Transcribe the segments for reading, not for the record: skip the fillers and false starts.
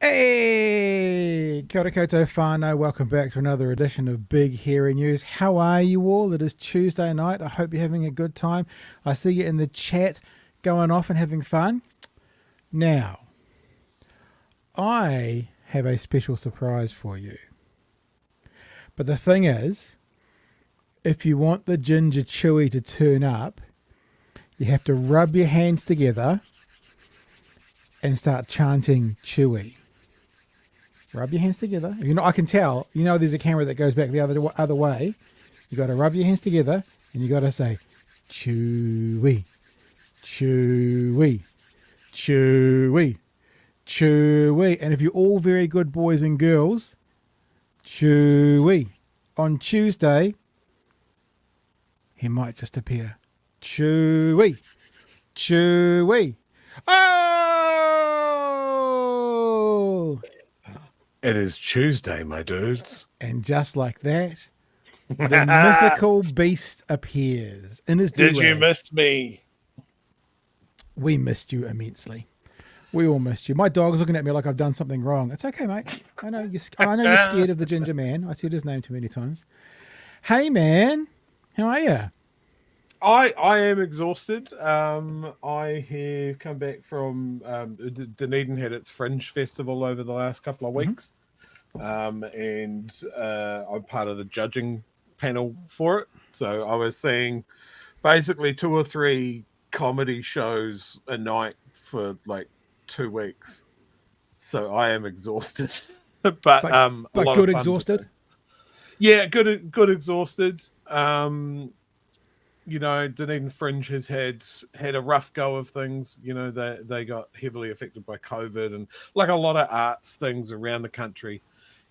Hey, kia ora koutou whānau. Welcome back to another edition of Big Hairy News. How are you all? It is Tuesday night. I hope you're having a good time. I see you in the chat going off and having fun. Now, I have a special surprise for you. But the thing is, if you want the ginger chewy to turn up, you have to rub your hands together and start chanting chewy. Rub your hands together. You know, I can tell. You know, there's a camera that goes back the other way. You got to rub your hands together, and you got to say, chewy, chewy, chewy, chewy. And if you're all very good boys and girls, chewy. On Tuesday, he might just appear. Chewy, chewy. Oh! It is Tuesday, my dudes. And just like that, the mythical beast appears in his do-rag. Did you miss me? We missed you immensely. We all missed you. My dog's looking at me like I've done something wrong. It's okay, mate. I know you're scared of the ginger man. I said his name too many times. Hey, man. How are you? I am exhausted. I have come back from Dunedin had its Fringe festival over the last couple of weeks, and I'm part of the judging panel for it. So I was seeing basically 2 or 3 comedy shows a night for like 2 weeks. So I am exhausted, but good exhausted. Yeah, good exhausted. You know, Dunedin Fringe has had a rough go of things. You know, they got heavily affected by COVID, and like a lot of arts things around the country,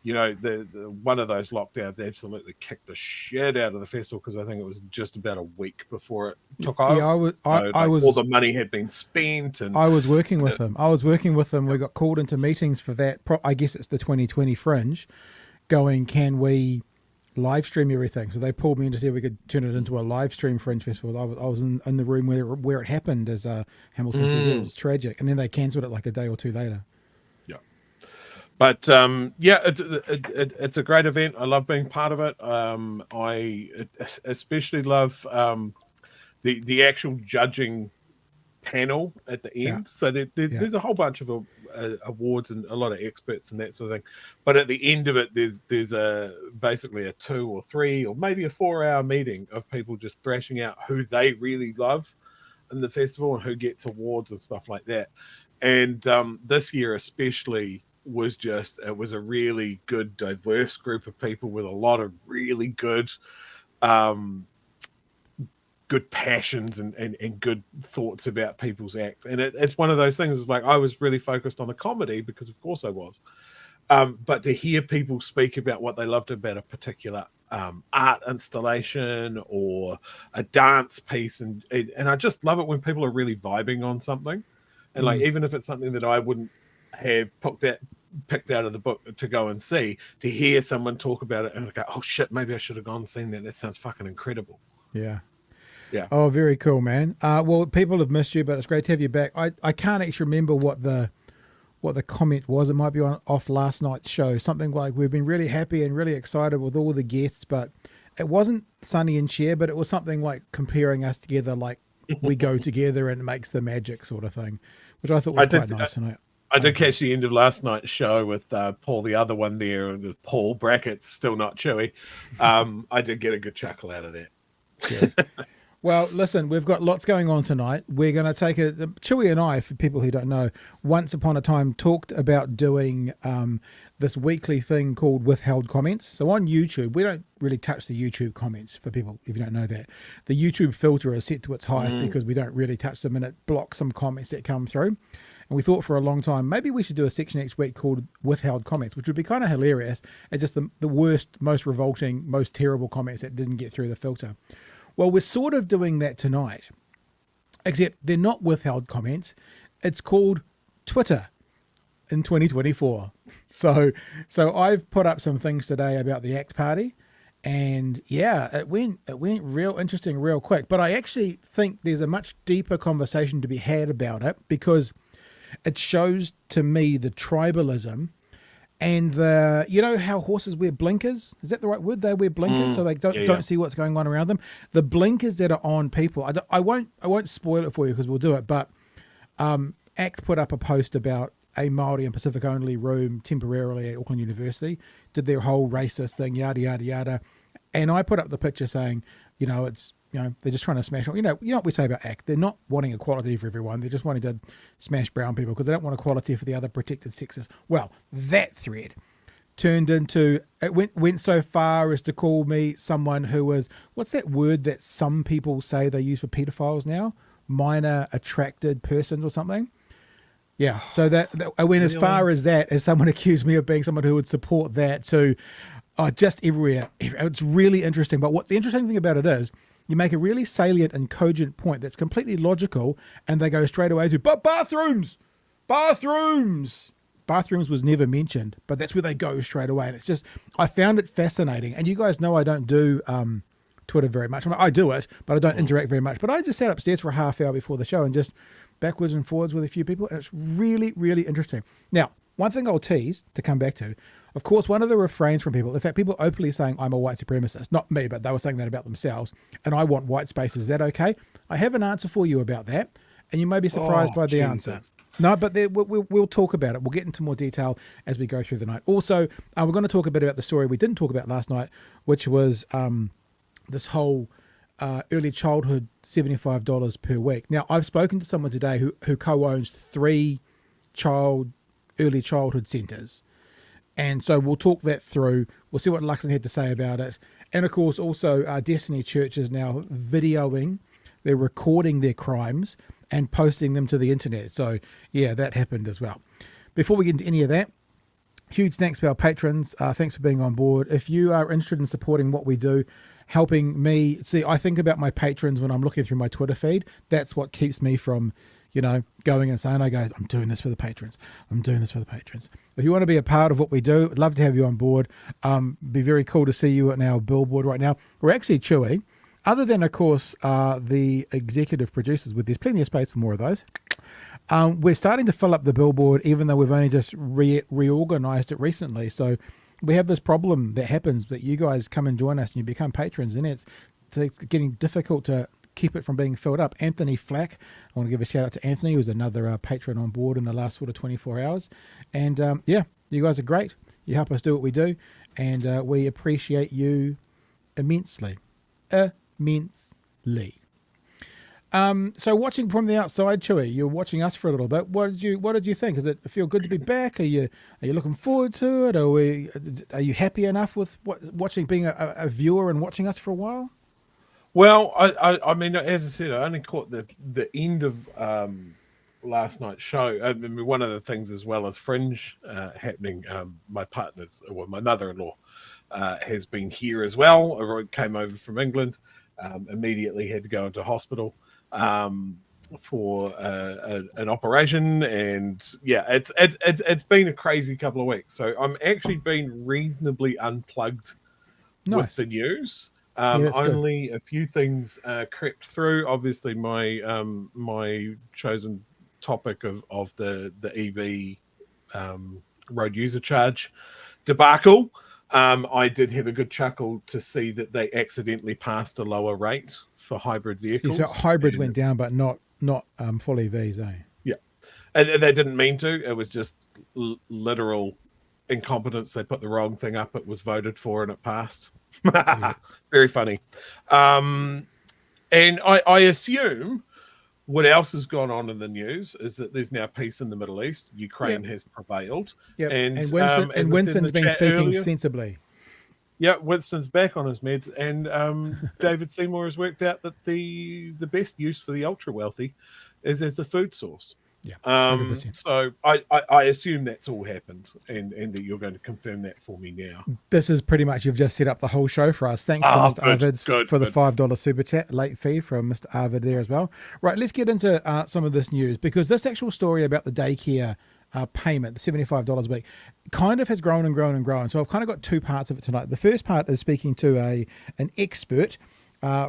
you know, the one of those lockdowns absolutely kicked the shit out of the festival, because I think it was just about a week before it took over. Yeah, I was all the money had been spent, and I was working with them. We got called into meetings for that. I guess it's the 2020 Fringe. Going, can we live stream everything? So they pulled me in to see if we could turn it into a live stream Fringe festival. I was in the room where it happened, as Hamilton said. It was tragic, and then they cancelled it like a day or 2 later. Yeah, but it's a great event. I love being part of it. I especially love the actual judging panel at the end. Yeah. So there's a whole bunch of awards and a lot of experts and that sort of thing, but at the end of it there's basically a 2 or 3 or maybe a 4-hour meeting of people just thrashing out who they really love in the festival and who gets awards and stuff like that. And this year especially was it was a really good diverse group of people with a lot of really good passions and good thoughts about people's acts. And it's one of those things. It's like I was really focused on the comedy because of course I was, but to hear people speak about what they loved about a particular art installation or a dance piece, and I just love it when people are really vibing on something, and like even if it's something that I wouldn't have picked out of the book to go and see, to hear someone talk about it and go, oh shit, maybe I should have gone and seen that sounds fucking incredible. Yeah. Yeah. Oh, very cool, man. Well, people have missed you, but it's great to have you back. I can't actually remember what the comment was. It might be off last night's show. Something like, we've been really happy and really excited with all the guests, but it wasn't Sonny and Cher, but it was something like comparing us together, like we go together and it makes the magic sort of thing, which I thought was quite nice. And I did catch the end of last night's show with Paul, the other one there, and Paul brackets still not chewy. I did get a good chuckle out of that. Yeah. Well, listen, we've got lots going on tonight. We're going to take Chewy and I, for people who don't know, once upon a time talked about doing this weekly thing called withheld comments. So on YouTube, we don't really touch the YouTube comments, for people if you don't know that. The YouTube filter is set to its highest because we don't really touch them, and it blocks some comments that come through. And we thought for a long time, maybe we should do a section next week called withheld comments, which would be kind of hilarious. It's just the worst, most revolting, most terrible comments that didn't get through the filter. Well, we're sort of doing that tonight, except they're not withheld comments. It's called Twitter in 2024. So I've put up some things today about the ACT Party, and yeah, it went real interesting real quick. But I actually think there's a much deeper conversation to be had about it, because it shows to me the tribalism and the, you know how horses wear blinkers? Is that the right word? They wear blinkers so they don't see what's going on around them. The blinkers that are on people. I won't spoil it for you because we'll do it. But ACT put up a post about a Māori and Pacific only room temporarily at Auckland University. Did their whole racist thing, yada yada yada. And I put up the picture saying, they're just trying to smash. You know what we say about ACT. They're not wanting equality for everyone. They're just wanting to smash brown people because they don't want equality for the other protected sexes. Well, that thread turned into, it went so far as to call me someone who was, what's that word that some people say they use for pedophiles now? Minor attracted persons or something. Yeah. So that I went as far as that, as someone accused me of being someone who would support that to just everywhere. It's really interesting. But what the interesting thing about it is, you make a really salient and cogent point that's completely logical, and they go straight away to, but bathrooms was never mentioned, but that's where they go straight away. And it's just, I found it fascinating. And you guys know I don't do Twitter very much. I do it, but I don't interact very much. But I just sat upstairs for a half hour before the show and just backwards and forwards with a few people, and it's really, really interesting. Now, one thing I'll tease to come back to, of course, one of the refrains from people, in fact, people openly saying I'm a white supremacist, not me, but they were saying that about themselves, and I want white spaces. Is that okay? I have an answer for you about that, and you may be surprised by the answer. No, but we'll talk about it. We'll get into more detail as we go through the night. Also, we're going to talk a bit about the story we didn't talk about last night, which was this whole early childhood $75 per week. Now, I've spoken to someone today who co-owns 3 early childhood centres. And so we'll talk that through. We'll see what Luxon had to say about it. And of course, also Destiny Church is now videoing, they're recording their crimes and posting them to the internet. So yeah, that happened as well. Before we get into any of that, huge thanks to our patrons. Thanks for being on board. If you are interested in supporting what we do, helping me, see, I think about my patrons when I'm looking through my Twitter feed. That's what keeps me from, going and saying, I'm doing this for the patrons. I'm doing this for the patrons. If you want to be a part of what we do, I'd love to have you on board. Be very cool to see you at our billboard right now. We're actually Chewy. Other than, of course, the executive producers, there's plenty of space for more of those. We're starting to fill up the billboard, even though we've only just reorganized it recently. So we have this problem that happens that you guys come and join us and you become patrons, and it's getting difficult to keep it from being filled up. Anthony Flack, I want to give a shout out to Anthony, who's another patron on board in the last sort of 24 hours. And you guys are great. You help us do what we do, and we appreciate you immensely. So watching from the outside, Chewy, you're watching us for a little bit. What did you think? Does it feel good to be back? Are you looking forward to it? Are you happy enough with watching, being a viewer and watching us for a while? Well, I mean, as I said, I only caught the end of last night's show. I mean, one of the things, as well as Fringe happening, my mother-in-law has been here as well. I came over from England, immediately had to go into hospital for an operation, and yeah, it's been a crazy couple of weeks. So I'm actually been reasonably unplugged with the news. Only good. A few things crept through. Obviously, my chosen topic of the EV road user charge debacle. I did have a good chuckle to see that they accidentally passed a lower rate for hybrid vehicles. So hybrids went down, but not full EVs, eh? Yeah, and they didn't mean to. It was just literal incompetence. They put the wrong thing up. It was voted for and it passed. Very funny. And I assume what else has gone on in the news is that there's now peace in the Middle East. Ukraine has prevailed. Yep. And Winston's been speaking sensibly. Yeah, Winston's back on his meds, and David Seymour has worked out that the best use for the ultra wealthy is as a food source. Yeah, 100%. So I assume that's all happened, and that you're going to confirm that for me now. This is pretty much, you've just set up the whole show for us. Thanks to Mr. Arvid for the $5 super chat, late fee from Mr. Arvid there as well. Right, let's get into some of this news, because this actual story about the daycare payment, the $75 a week, kind of has grown and grown and grown. So I've kind of got two parts of it tonight. The first part is speaking to an expert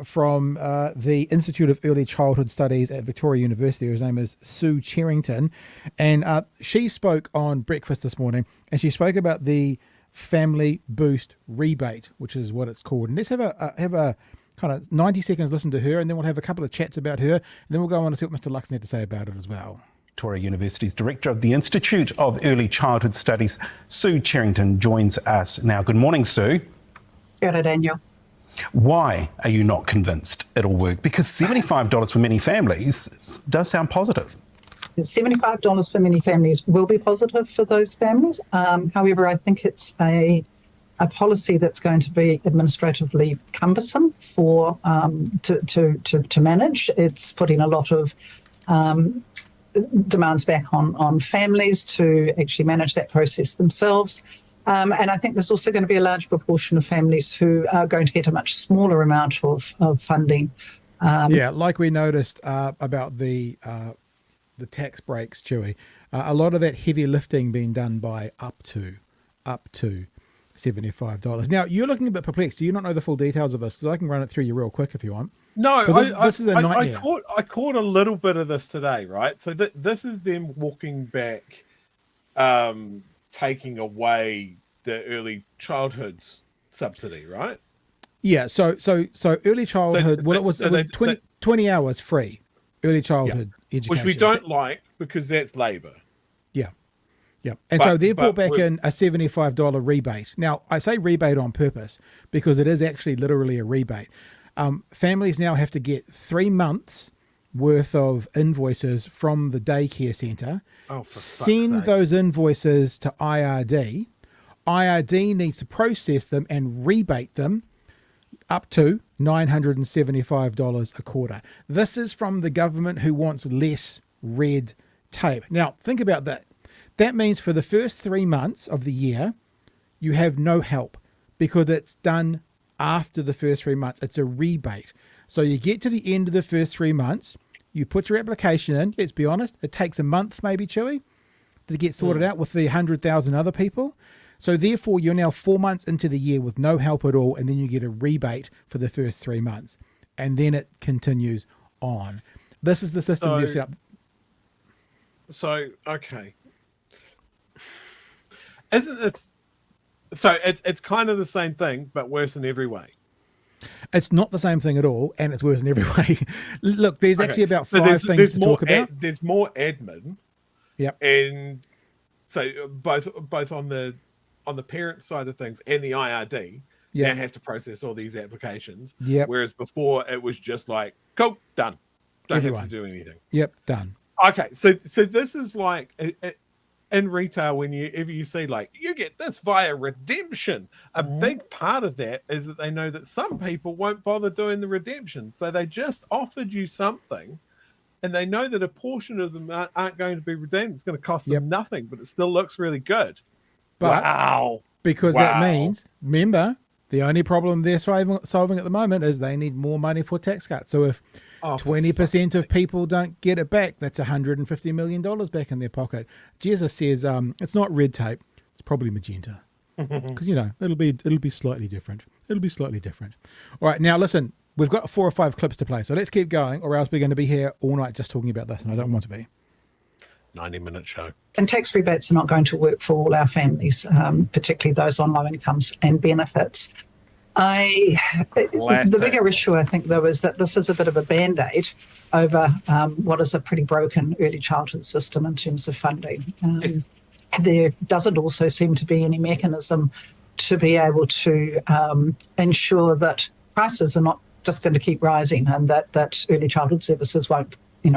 from the Institute of Early Childhood Studies at Victoria University. Her name is Sue Cherrington, and she spoke on Breakfast this morning, and she spoke about the Family Boost Rebate, which is what it's called. And let's have a kind of 90 seconds listen to her, and then we'll have a couple of chats about her, and then we'll go on and see what Mr. Luxon had to say about it as well. Victoria University's Director of the Institute of Early Childhood Studies, Sue Cherrington, joins us now. Good morning, Sue. Kia ora, Daniel. Why are you not convinced it'll work? Because $75 for many families does sound positive. $75 for many families will be positive for those families. However, I think it's a policy that's going to be administratively cumbersome for to manage. It's putting a lot of demands back on families to actually manage that process themselves. And I think there's also going to be a large proportion of families who are going to get a much smaller amount of funding. Like we noticed about the tax breaks, Chewy. A lot of that heavy lifting being done by up to $75. Now, you're looking a bit perplexed. Do you not know the full details of this? Because I can run it through you real quick if you want. No, this is a nightmare. I caught a little bit of this today, right? So this is them walking back, taking away the early childhood subsidy, right? Yeah. So early childhood. It was 20 hours free early childhood education, which we don't like because that's Labour. Yeah. And so they brought back in a $75 rebate. Now, I say rebate on purpose because it is actually literally a rebate. Families now have to get 3 months worth of invoices from the daycare centre, send those invoices to IRD. IRD needs to process them and rebate them up to $975 a quarter. This is from the government who wants less red tape. Now, think about that. That means for the first 3 months of the year, you have no help because it's done after the first 3 months. It's a rebate. So you get to the end of the first 3 months, you put your application in. Let's be honest, it takes a month maybe, Chewy, to get sorted out with the 100,000 other people. So therefore, you're now 4 months into the year with no help at all, and then you get a rebate for the first 3 months. And then it continues on. This is the system they've set up. So, okay. Isn't it? So it's kind of the same thing, but worse in every way. It's not the same thing at all, and it's worse in every way. Look, there's actually about five things to talk about. There's more admin. Yep. And so both on the parent side of things and the IRD now have to process all these applications. Yep. Whereas before it was just like, cool, done. Don't have to do anything. Yep, done. Okay, so this is like in retail, whenever you see like you get this via redemption, a big part of that is that they know that some people won't bother doing the redemption, so they just offered you something, and they know that a portion of them aren't going to be redeemed. It's going to cost them nothing, but it still looks really good. But because that means, remember, the only problem they're solving at the moment is they need more money for tax cuts. So if 20% of people don't get it back, that's $150 million back in their pocket. Jesus says it's not red tape, it's probably magenta. Because, it'll be slightly different. It'll be slightly different. All right, now listen, we've got 4 or 5 clips to play, so let's keep going, or else we're going to be here all night just talking about this, and I don't want to be. 90-minute show. And tax rebates are not going to work for all our families, particularly those on low incomes and benefits. The bigger issue, I think, though, is that this is a bit of a Band-Aid over what is a pretty broken early childhood system in terms of funding. There doesn't also seem to be any mechanism to be able to ensure that prices are not just going to keep rising and that early childhood services won't,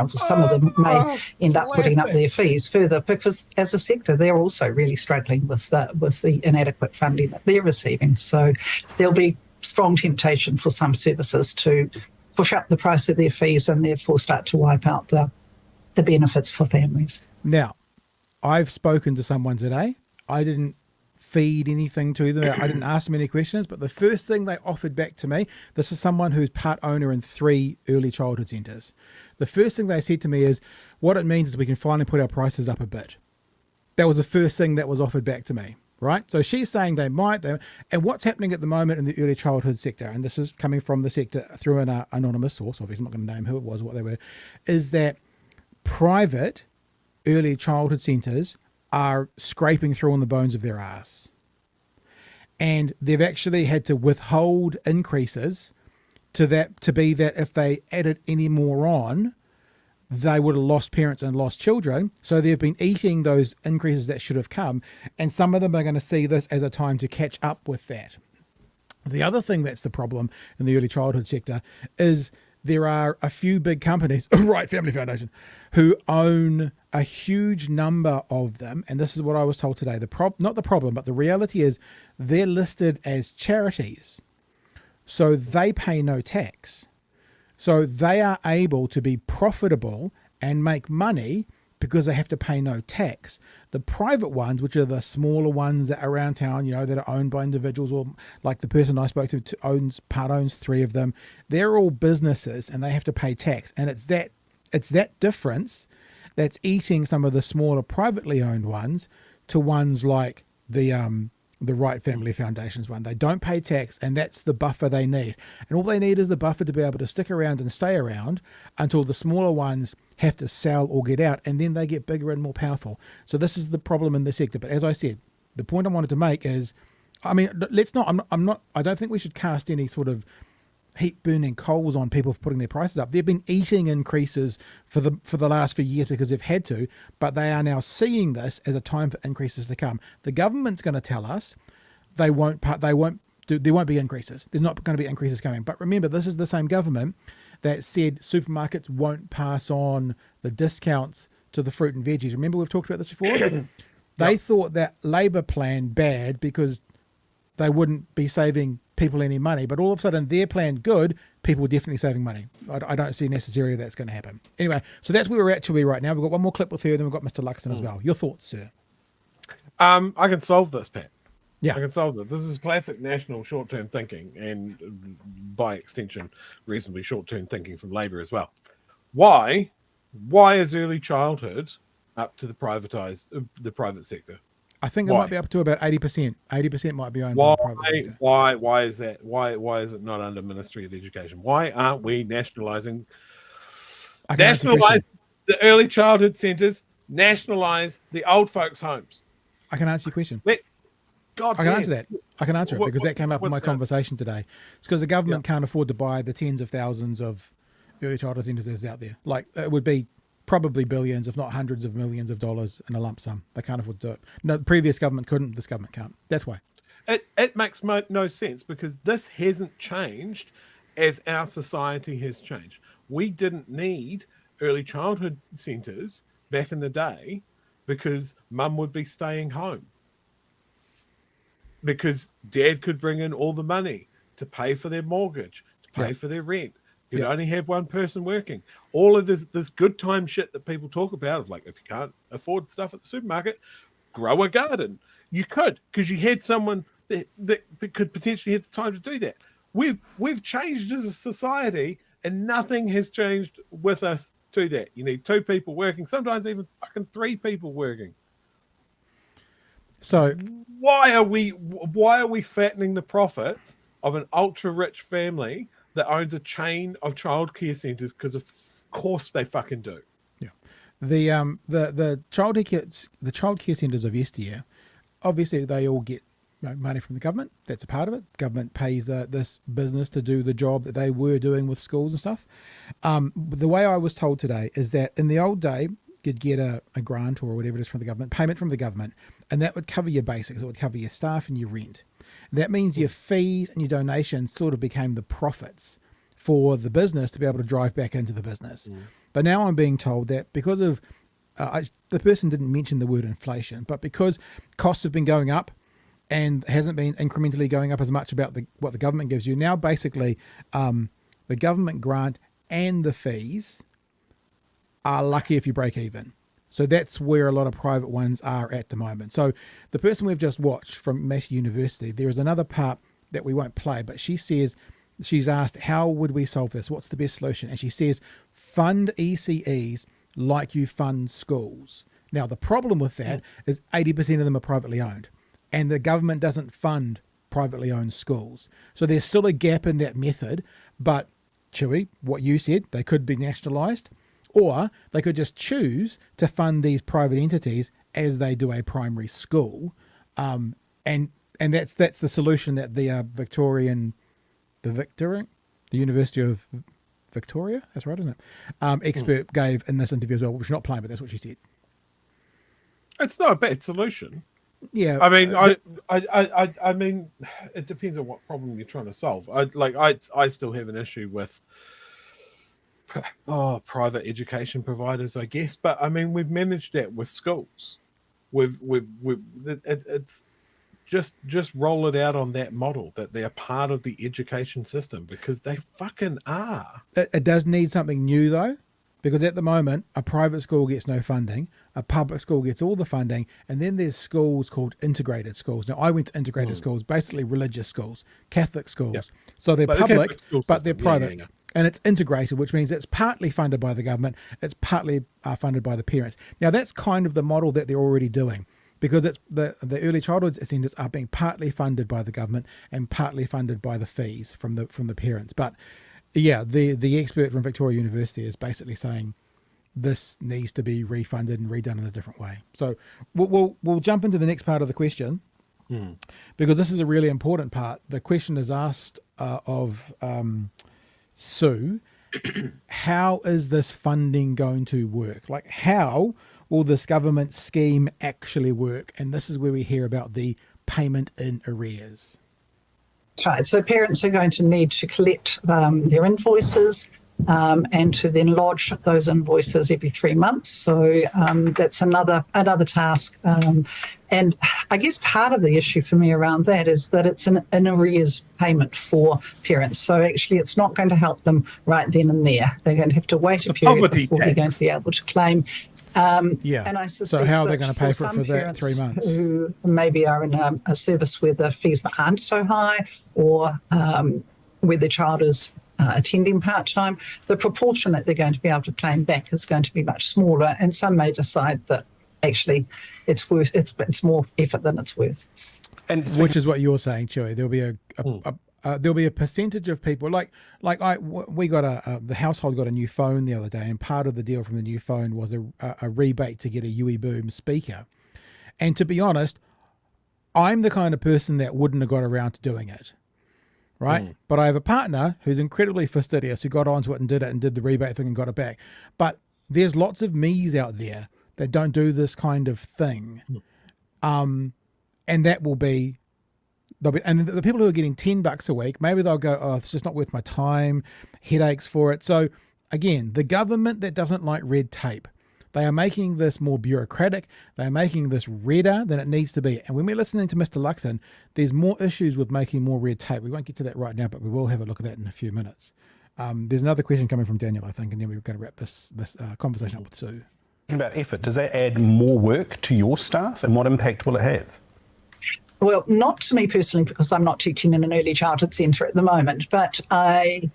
some of them may end up putting up their fees further because as a sector, they're also really struggling with the inadequate funding that they're receiving. So there'll be strong temptation for some services to push up the price of their fees and therefore start to wipe out the benefits for families. Now, I've spoken to someone today. I didn't feed anything to them. I didn't ask them any questions, but the first thing they offered back to me, this is someone who's part owner in 3 early childhood centres. The first thing they said to me is, what it means is we can finally put our prices up a bit. That was the first thing that was offered back to me. right? So she's saying they might. And what's happening at the moment in the early childhood sector, and this is coming from the sector through an anonymous source, obviously I'm not going to name who it was, what they were, is that private early childhood centres are scraping through on the bones of their ass. And they've actually had to withhold increases to be that if they added any more on, they would have lost parents and lost children. So they've been eating those increases that should have come. And some of them are going to see this as a time to catch up with that. The other thing that's the problem in the early childhood sector is there are a few big companies, right, Family Foundation, who own a huge number of them. And this is what I was told today. Not the problem, but the reality is they're listed as charities. So they pay no tax. So they are able to be profitable and make money because they have to pay no tax. The private ones, which are the smaller ones that are around town, that are owned by individuals, or like the person I spoke to owns 3 of them, they're all businesses and they have to pay tax. And it's that difference that's eating some of the smaller privately owned ones to ones like the Right Family Foundation's one. They don't pay tax, and that's the buffer they need. And all they need is the buffer to be able to stick around and stay around until the smaller ones have to sell or get out, and then they get bigger and more powerful. So this is the problem in the sector. But as I said, the point I wanted to make is, I don't think we should cast any sort of heat burning coals on people for putting their prices up. They've been eating increases for the last few years because they've had to, but they are now seeing this as a time for increases to come. The government's going to tell us there won't be increases. There's not going to be increases coming. But remember, this is the same government that said supermarkets won't pass on the discounts to the fruit and veggies. Remember, we've talked about this before? They thought that Labor plan bad because they wouldn't be saving people any money, but all of a sudden their plan good, people were definitely saving money. I don't see necessarily that's going to happen. Anyway, so that's where we're actually right now. We've got one more clip with her, then we've got Mr. Luxon as well. Your thoughts, sir? I can solve this, Pat. Yeah. I can solve this. This is classic national short-term thinking, and by extension, reasonably short-term thinking from Labor as well. Why is early childhood up to the private sector? I think it might be up to about 80%. 80% might be owned by the private sector. Why is that? Why is it not under Ministry of Education? Why aren't we nationalising the early childhood centres, nationalise the old folks' homes? I can answer your question. I can answer that. I can answer it because that came up in my conversation today. It's because the government can't afford to buy the tens of thousands of early childhood centres that's out there. Like, it would be probably billions, if not hundreds of millions of dollars in a lump sum. They can't afford to do it. No, the previous government couldn't. This government can't. That's why. It makes no sense because this hasn't changed as our society has changed. We didn't need early childhood centres back in the day because mum would be staying home. Because dad could bring in all the money to pay for their mortgage, to pay for their rent. You'd only have one person working. All of this good time shit that people talk about of, like, if you can't afford stuff at the supermarket, grow a garden. You could, because you had someone that could potentially have the time to do that. We've changed as a society, and nothing has changed with us to that. You need 2 people working, sometimes even fucking 3 people working. So why are we fattening the profits of an ultra rich family that owns a chain of childcare centres? Because of course they fucking do. Yeah, the childcare centres of yesteryear, obviously they all get money from the government. That's a part of it. Government pays this business to do the job that they were doing with schools and stuff. The way I was told today is that in the old day, you'd get a grant or whatever it is from the government, payment from the government, and that would cover your basics. It would cover your staff and your rent. That means your fees and your donations sort of became the profits for the business to be able to drive back into the business. But now I'm being told that because of, the person didn't mention the word inflation, but because costs have been going up and hasn't been incrementally going up as much about what the government gives you, now basically the government grant and the fees are lucky if you break even. So that's where a lot of private ones are at the moment. So the person we've just watched from Massey University, there is another part that we won't play, but she says, she's asked, how would we solve this? What's the best solution? And she says, fund ECEs like you fund schools. Now, the problem with that is 80% of them are privately owned. and the government doesn't fund privately owned schools. So there's still a gap in that method, but Chewy, what you said, they could be nationalised, or they could just choose to fund these private entities as they do a primary school, and that's the solution that the University of Victoria, that's right, isn't it? Expert gave in this interview as well, which we're not playing, but that's what she said. It's not a bad solution. Yeah, I mean, I mean, it depends on what problem you're trying to solve. I still have an issue with private education providers, I guess. But I mean, we've managed that with schools. It's just roll it out on that model that they're part of the education system, because they fucking are. It does need something new though, because at the moment a private school gets no funding, a public school gets all the funding, and then there's schools called integrated schools. Now I went to integrated schools, basically religious schools, Catholic schools. Yep. So they're public, but they're private. Yeah. And it's integrated, which means it's partly funded by the government, it's partly funded by the parents. Now that's kind of the model that they're already doing, because it's the early childhood centres are being partly funded by the government and partly funded by the fees from the parents. But yeah, the expert from Victoria University is basically saying this needs to be refunded and redone in a different way. So we'll jump into the next part of the question, because this is a really important part. The question is asked of Sue, how is this funding going to work? Like, how will this government scheme actually work? And this is where we hear about the payment in arrears. That's right. So parents are going to need to collect their invoices and to then lodge those invoices every 3 months. So that's another task. And I guess part of the issue for me around that is that it's an arrears payment for parents. So actually it's not going to help them right then and there. They're going to have to wait a period before they're going to be able to claim. And I suspect so how are they going to pay for that 3 months? Who maybe are in a service where the fees aren't so high, or where the child is attending part-time, the proportion that they're going to be able to claim back is going to be much smaller, and some may decide that actually it's more effort than it's worth. And which is what you're saying, Chewy. There'll be a percentage of people we got the household got a new phone the other day, and part of the deal from the new phone was a rebate to get a UE Boom speaker. And to be honest, I'm the kind of person that wouldn't have got around to doing it. Right. But I have a partner who's incredibly fastidious, who got onto it and did the rebate thing and got it back. But there's lots of me's out there that don't do this kind of thing. And that will be, and the people who are getting $10 a week, maybe they'll go, oh, it's just not worth my time, headaches for it. So again, the government that doesn't like red tape, they are making this more bureaucratic. They're making this redder than it needs to be. And when we're listening to Mr. Luxon, there's more issues with making more red tape. We won't get to that right now, but we will have a look at that in a few minutes. There's another question coming from Daniel, I think, and then we're going to wrap this conversation up with Sue. About effort, does that add more work to your staff, and what impact will it have? Well, not to me personally, because I'm not teaching in an early childhood centre at the moment, but I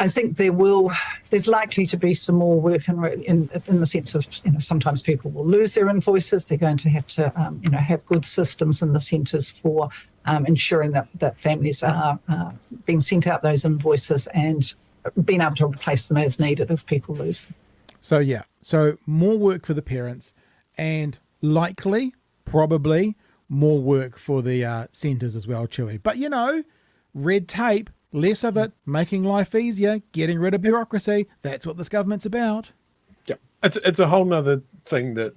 think there's likely to be some more work in the sense of, sometimes people will lose their invoices. They're going to have to, have good systems in the centres for ensuring that families are being sent out those invoices and being able to replace them as needed if people lose them. So more work for the parents, and likely, probably, more work for the centres as well, Chewy. But, red tape, less of it, making life easier, getting rid of bureaucracy. That's what this government's about. Yeah, it's a whole nother thing that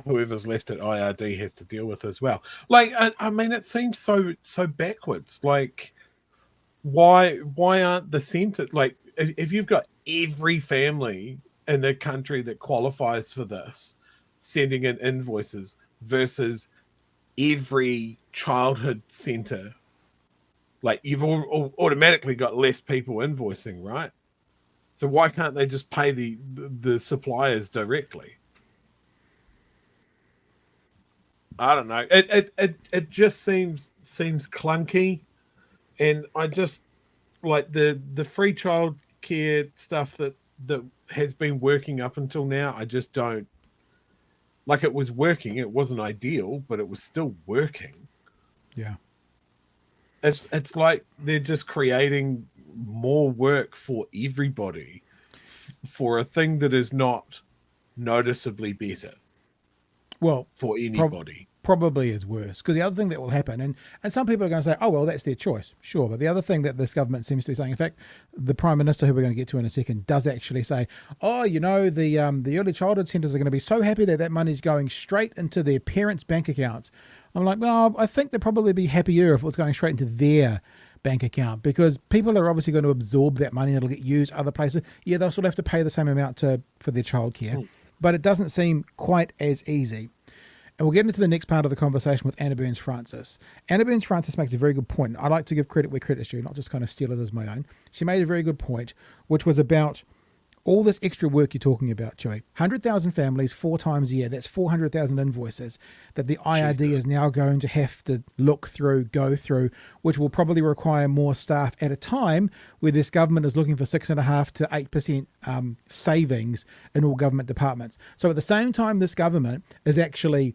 whoever's left at IRD has to deal with as well. Like, I mean, it seems so backwards. Like, why aren't the centre, like, if you've got every family in the country that qualifies for this sending in invoices versus every childhood centre, like, you've automatically got less people invoicing, right? So why can't they just pay the suppliers directly? I don't know. It just seems clunky, and I just like the free child care stuff that has been working up until now. I just don't like it was working. It wasn't ideal, but it was still working. Yeah. It's like they're just creating more work for everybody for a thing that is not noticeably better Well, for anybody. Probably is worse, because the other thing that will happen, and some people are going to say, oh, well, that's their choice. Sure. But the other thing that this government seems to be saying, in fact, the Prime Minister, who we're going to get to in a second, does actually say, oh, you know, the early childhood centres are going to be so happy that that money's going straight into their parents' bank accounts. I'm like, well, I think they'd probably be happier if it was going straight into their bank account, because people are obviously going to absorb that money and it'll get used other places. Yeah, they'll still have to pay the same amount for their childcare, but it doesn't seem quite as easy. And we'll get into the next part of the conversation with Anna Burns-Francis. Anna Burns-Francis makes a very good point. I like to give credit where credit's due, not just kind of steal it as my own. She made a very good point, which was about all this extra work you're talking about, Chewie. 100,000 families, 4 times a year. That's 400,000 invoices that the IRD is now going to have to look through, go through, which will probably require more staff at a time where this government is looking for 6.5% to 8% savings in all government departments. So at the same time, this government is actually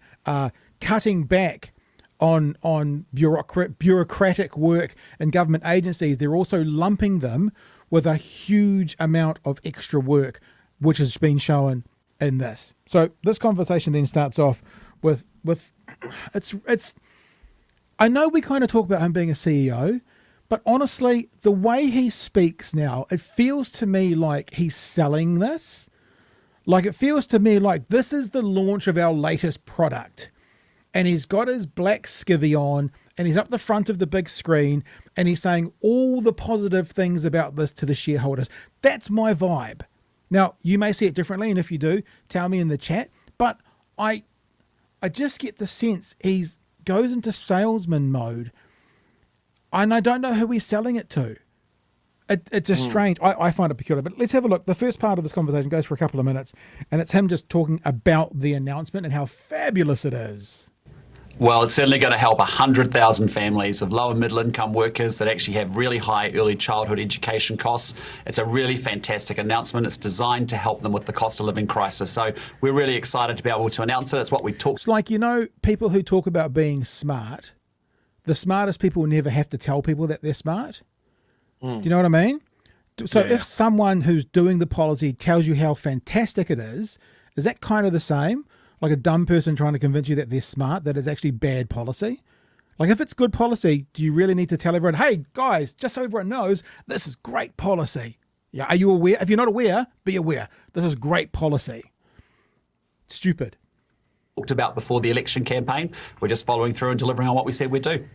cutting back on bureaucratic work in government agencies. They're also lumping them with a huge amount of extra work, which has been shown in this. So this conversation then starts off with it's I know we kind of talk about him being a CEO, but honestly, the way he speaks now, it feels to me like he's selling this. Like, it feels to me like this is the launch of our latest product. And he's got his black skivvy on, and he's up the front of the big screen, and he's saying all the positive things about this to the shareholders. That's my vibe. Now, you may see it differently, and if you do, tell me in the chat. But I just get the sense he's goes into salesman mode, and I don't know who he's selling it to. It's a strange, I find it peculiar. But let's have a look. The first part of this conversation goes for a couple of minutes, and it's him just talking about the announcement and how fabulous it is. Well, it's certainly going to help 100,000 families of low and middle income workers that actually have really high early childhood education costs. It's a really fantastic announcement. It's designed to help them with the cost of living crisis. So we're really excited to be able to announce it. It's what we talked. It's like, you know, people who talk about being smart, the smartest people never have to tell people that they're smart. Do you know what I mean? So if someone who's doing the policy tells you how fantastic it is that kind of the same? Like a dumb person trying to convince you that they're smart, that it's actually bad policy? Like, if it's good policy, do you really need to tell everyone, hey, guys, just so everyone knows, this is great policy? Yeah, are you aware? If you're not aware, be aware. This is great policy. Stupid. Talked about before the election campaign. We're just following through and delivering on what we said we'd do.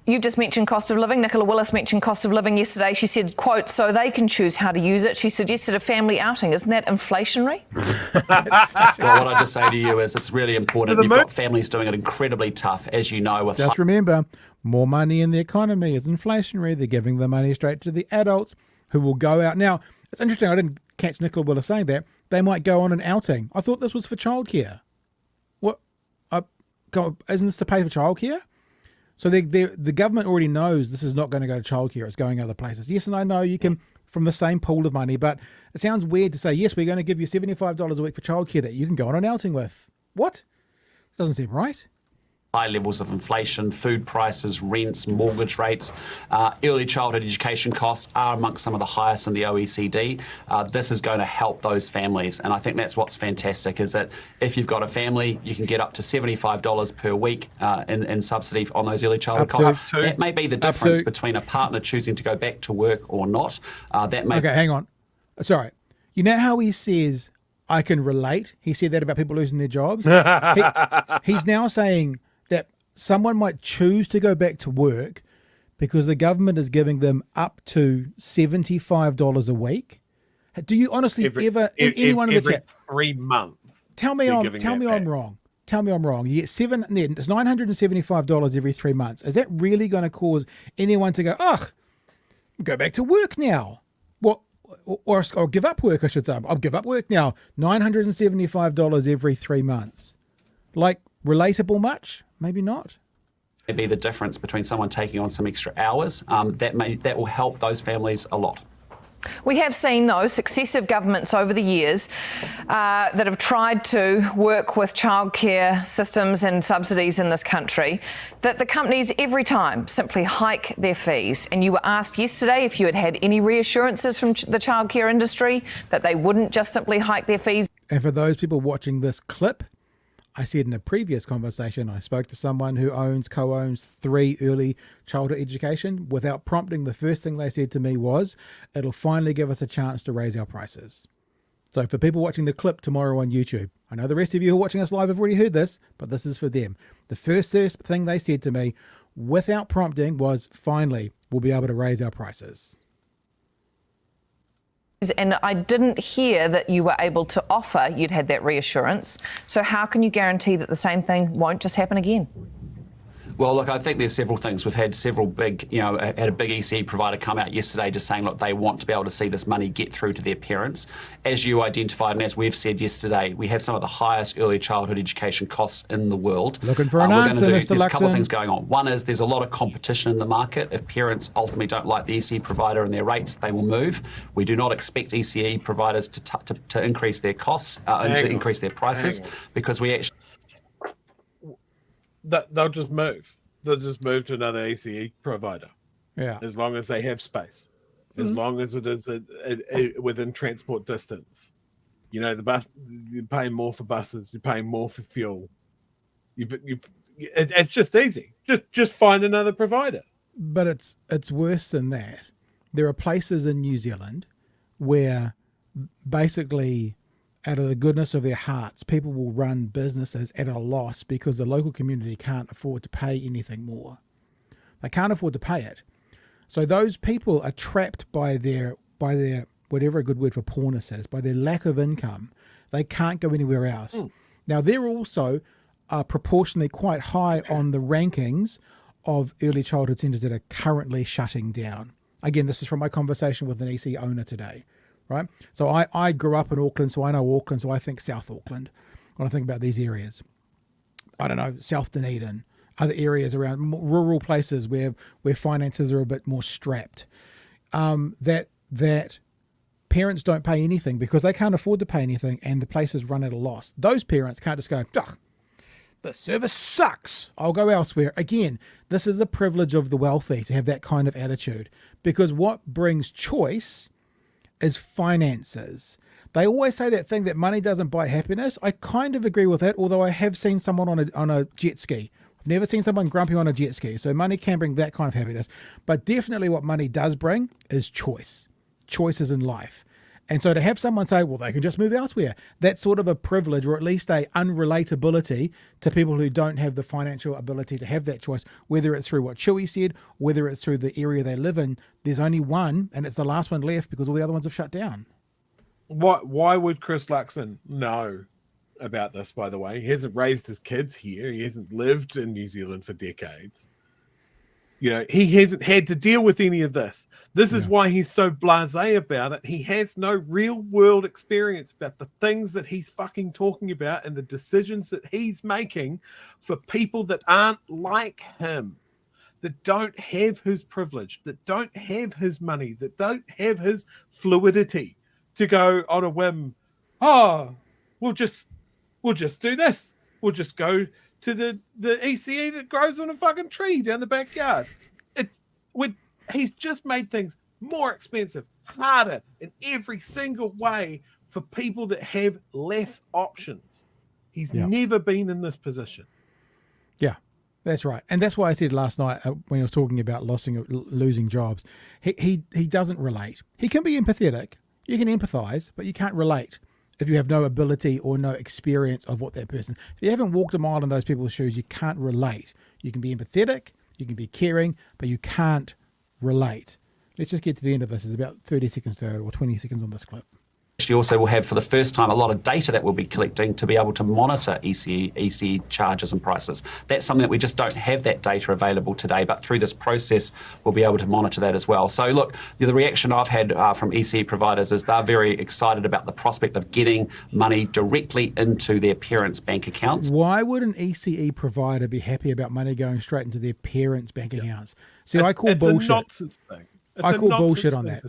You just mentioned cost of living. Nicola Willis mentioned cost of living yesterday. She said, quote, so they can choose how to use it. She suggested a family outing. Isn't that inflationary? Well, what I just say to you is it's really important. You've got families doing it incredibly tough, as you know. With just remember, more money in the economy is inflationary. They're giving the money straight to the adults who will go out. Now, it's interesting. I didn't catch Nicola Willis saying that. They might go on an outing. I thought this was for childcare. What? Isn't this to pay for childcare? So the government already knows this is not going to go to childcare. It's going other places. Yes, and I know you can from the same pool of money, but it sounds weird to say, yes, we're going to give you $75 a week for childcare that you can go on an outing with. What? Doesn't seem right. High levels of inflation, food prices, rents, mortgage rates, early childhood education costs are amongst some of the highest in the OECD. This is going to help those families. And I think that's what's fantastic, is that if you've got a family, you can get up to $75 per week in subsidy on those early childhood costs. That may be the difference between a partner choosing to go back to work or not. Okay, hang on. Sorry. You know how he says, I can relate? He said that about people losing their jobs. He's now saying that someone might choose to go back to work because the government is giving them up to $75 a week. Do you honestly anyone in the chat 3 months? Tell me I'm wrong. Tell me I'm wrong. You get it's $975 every 3 months. Is that really going to cause anyone to go, go back to work now? What? Or give up work, I should say. I'll give up work now. $975 every 3 months. Like, relatable much? Maybe not. It'd be the difference between someone taking on some extra hours. That will help those families a lot. We have seen, though, successive governments over the years that have tried to work with childcare systems and subsidies in this country, that the companies every time simply hike their fees. And you were asked yesterday if you had had any reassurances from the childcare industry that they wouldn't just simply hike their fees. And for those people watching this clip, I said in a previous conversation, I spoke to someone who co-owns 3 early childhood education. Without prompting, the first thing they said to me was, it'll finally give us a chance to raise our prices. So for people watching the clip tomorrow on YouTube, I know the rest of you who are watching us live have already heard this, but this is for them. The first thing they said to me, without prompting, was, finally, we'll be able to raise our prices. And I didn't hear that you were able to offer you'd had that reassurance. So how can you guarantee that the same thing won't just happen again? Well, look, I think there's several things. We've had several big, had a big ECE provider come out yesterday just saying, look, they want to be able to see this money get through to their parents. As you identified and as we've said yesterday, we have some of the highest early childhood education costs in the world. Looking for an answer, Mr. There's a couple of Luxon. things going on. One is there's a lot of competition in the market. If parents ultimately don't like the ECE provider and their rates, they will move. We do not expect ECE providers to increase their costs, increase their prices, because we actually... They'll just move. They'll just move to another ACE provider. Yeah. As long as they have space, as long as it is within transport distance. The bus, you're paying more for buses. You're paying more for fuel. It's just easy. Just find another provider. But it's worse than that. There are places in New Zealand where basically, out of the goodness of their hearts, people will run businesses at a loss because the local community can't afford to pay anything more. They can't afford to pay it. So those people are trapped by their whatever a good word for poorness is, by their lack of income. They can't go anywhere else. Now, they're also proportionally quite high on the rankings of early childhood centres that are currently shutting down. Again, this is from my conversation with an EC owner today. Right. So I grew up in Auckland, so I know Auckland, so I think South Auckland when I think about these areas. I don't know, South Dunedin, other areas around rural places where finances are a bit more strapped. That parents don't pay anything because they can't afford to pay anything and the places run at a loss. Those parents can't just go, the service sucks, I'll go elsewhere. Again, this is a privilege of the wealthy to have that kind of attitude, because what brings choice is finances. They always say that thing that money doesn't buy happiness. I kind of agree with that, although I have seen someone on a jet ski. I've never seen someone grumpy on a jet ski. So money can bring that kind of happiness. But definitely what money does bring is choice. Choices in life. And so to have someone say, well, they can just move elsewhere, that's sort of a privilege, or at least a unrelatability to people who don't have the financial ability to have that choice, whether it's through what Chewy said, whether it's through the area they live in. There's only one, and it's the last one left because all the other ones have shut down. Why would Chris Luxon know about this, by the way? He hasn't raised his kids here. He hasn't lived in New Zealand for decades. He hasn't had to deal with any of this. This is why he's so blasé about it. He has no real world experience about the things that he's fucking talking about and the decisions that he's making for people that aren't like him, that don't have his privilege, that don't have his money, that don't have his fluidity to go on a whim. Oh, we'll just do this. We'll just go to the ECE that grows on a fucking tree down the backyard. He's just made things more expensive, harder in every single way for people that have less options. He's never been in this position. Yeah, that's right. And that's why I said last night when he was talking about losing jobs, he doesn't relate. He can be empathetic. You can empathize, but you can't relate if you have no ability or no experience of what that person. If you haven't walked a mile in those people's shoes, you can't relate. You can be empathetic, you can be caring, but you can't relate. Let's just get to the end of this. There's about 30 seconds to go, or 20 seconds on this clip. Actually, also will have for the first time a lot of data that we'll be collecting to be able to monitor ECE charges and prices. That's something that we just don't have that data available today, but through this process we'll be able to monitor that as well. So look, the reaction I've had from ECE providers is they're very excited about the prospect of getting money directly into their parents' bank accounts. Why would an ECE provider be happy about money going straight into their parents' bank accounts? See, I call bullshit. It's a nonsense thing. I call bullshit on that.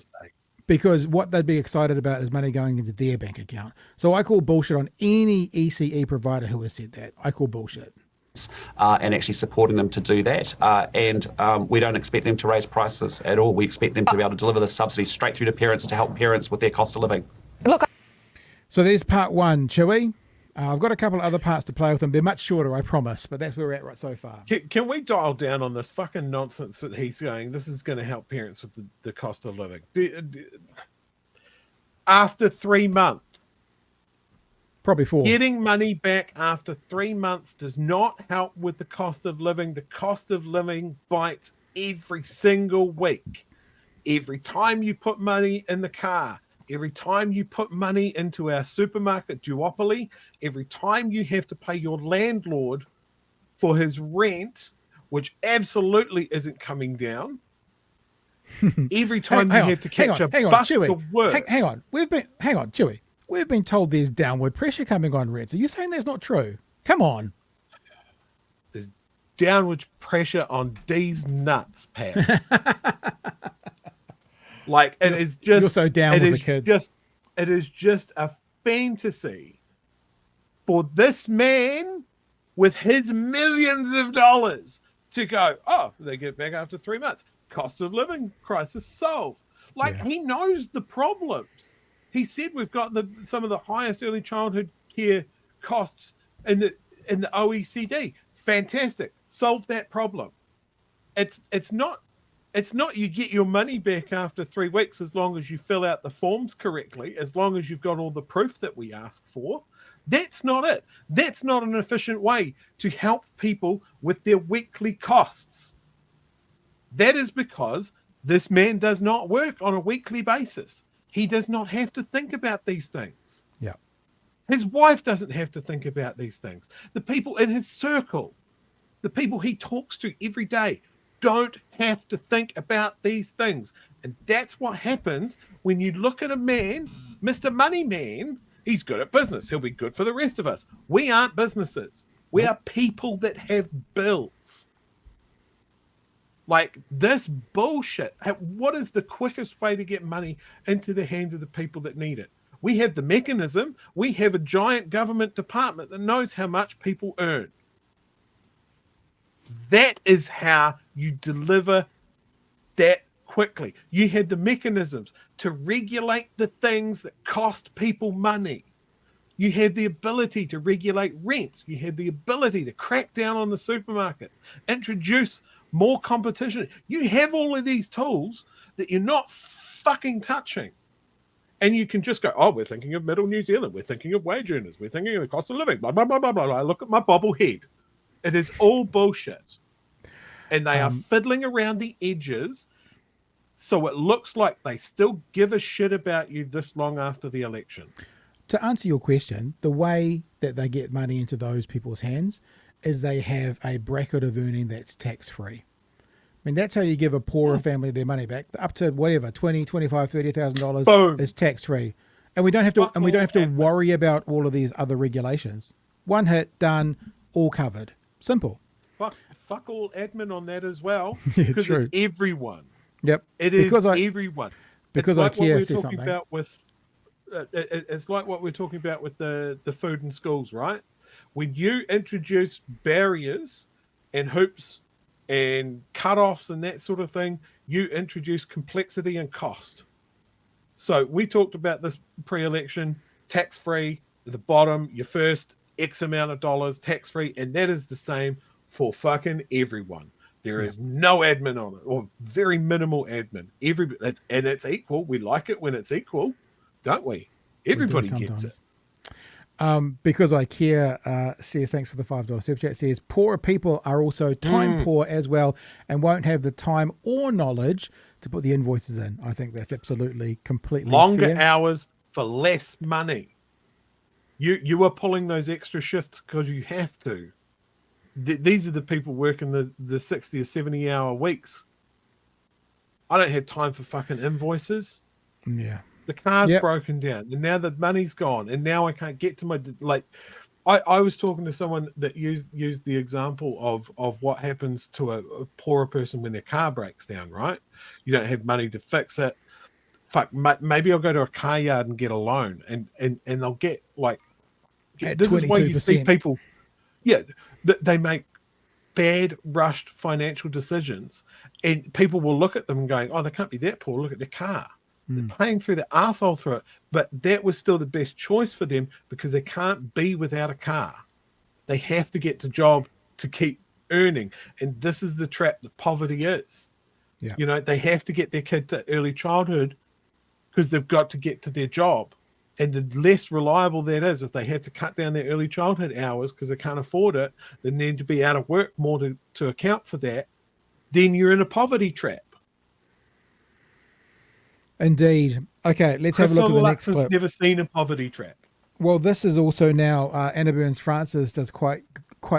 because what they'd be excited about is money going into their bank account. So I call bullshit on any ECE provider who has said that. I call bullshit. And actually supporting them to do that. And we don't expect them to raise prices at all. We expect them to be able to deliver the subsidy straight through to parents to help parents with their cost of living. Look, So there's part one, Chewy. I've got a couple of other parts to play with them. They're much shorter, I promise, but that's where we're at right so far. Can we dial down on this fucking nonsense that he's going, this is going to help parents with the cost of living? After 3 months, Probably 4. getting money back after 3 months does not help with the cost of living. The cost of living bites every single week. Every time you put money in the car, every time you put money into our supermarket duopoly, every time you have to pay your landlord for his rent, which absolutely isn't coming down, every time you have to catch a bus Chewy. to work. Hang on, Chewy. We've been told there's downward pressure coming on rents. Are you saying that's not true? Come on. There's downward pressure on these nuts, Pat. Like it is just you're so down with the kids. It is just a fantasy for this man with his millions of dollars to go, oh, they get back after 3 months. Cost of living crisis solved. Like he knows the problems. He said we've got some of the highest early childhood care costs in the OECD. Fantastic. Solve that problem. It's not you get your money back after 3 weeks as long as you fill out the forms correctly, as long as you've got all the proof that we ask for. That's not it. That's not an efficient way to help people with their weekly costs. That is because this man does not work on a weekly basis. He does not have to think about these things. Yeah. His wife doesn't have to think about these things. The people in his circle, the people he talks to every day, don't have to think about these things. And that's what happens when you look at a man, Mr. Money Man. He's good at business. He'll be good for the rest of us. We aren't businesses. We are people that have bills. Like this bullshit. What is the quickest way to get money into the hands of the people that need it? We have the mechanism. We have a giant government department that knows how much people earn. That is how you deliver that quickly. You had the mechanisms to regulate the things that cost people money. You had the ability to regulate rents. You had the ability to crack down on the supermarkets, introduce more competition. You have all of these tools that you're not fucking touching. And you can just go, oh, we're thinking of middle New Zealand. We're thinking of wage earners. We're thinking of the cost of living. Blah, blah, blah, blah, blah. Look at my bobblehead. It is all bullshit. And they are fiddling around the edges so it looks like they still give a shit about you this long after the election. To answer your question, the way that they get money into those people's hands is they have a bracket of earning that's tax-free. I mean, that's how you give a poorer family their money back. Up to whatever, $20,000, $25,000, $30,000 is tax-free. And we don't have to worry about all of these other regulations. One hit, done, all covered. Simple. Fuck all admin on that as well. Yeah, because true. it's everyone. Yep. It is everyone. Because it's like IKEA says something. It's like what we're talking about with the food in schools, right? When you introduce barriers and hoops and cutoffs and that sort of thing, you introduce complexity and cost. So we talked about this pre-election, tax-free, at the bottom, your first X amount of dollars, tax-free, and that is the same for fucking everyone. There is no admin on it, or very minimal admin. And it's equal. We like it when it's equal, don't we? Everybody gets it. Because IKEA says, thanks for the $5 super chat, says poorer people are also time poor as well and won't have the time or knowledge to put the invoices in. I think that's absolutely completely longer fair. Hours for less money. You are pulling those extra shifts because you have to. These are the people working the 60 or 70 hour weeks. I don't have time for fucking invoices. Yeah. The car's broken down, and now the money's gone, and now I can't get to my I was talking to someone that used the example of what happens to a poorer person when their car breaks down. Right, you don't have money to fix it. fuck, maybe I'll go to a car yard and get a loan, and they'll get like, At this is why you see 22%. people, they make bad rushed financial decisions, and people will look at them and going, oh, they can't be that poor, look at their car. They're paying through their arsehole through it, but that was still the best choice for them because they can't be without a car. They have to get to job to keep earning, and this is the trap that poverty is. Yeah. You know, they have to get their kid to early childhood because they've got to get to their job. And the less reliable that is, if they have to cut down their early childhood hours because they can't afford it, they need to be out of work more to account for that, then you're in a poverty trap. Indeed. Okay, let's have a look at the next clip. Never seen a poverty trap. Well, this is also now Anna Burns-Francis does quite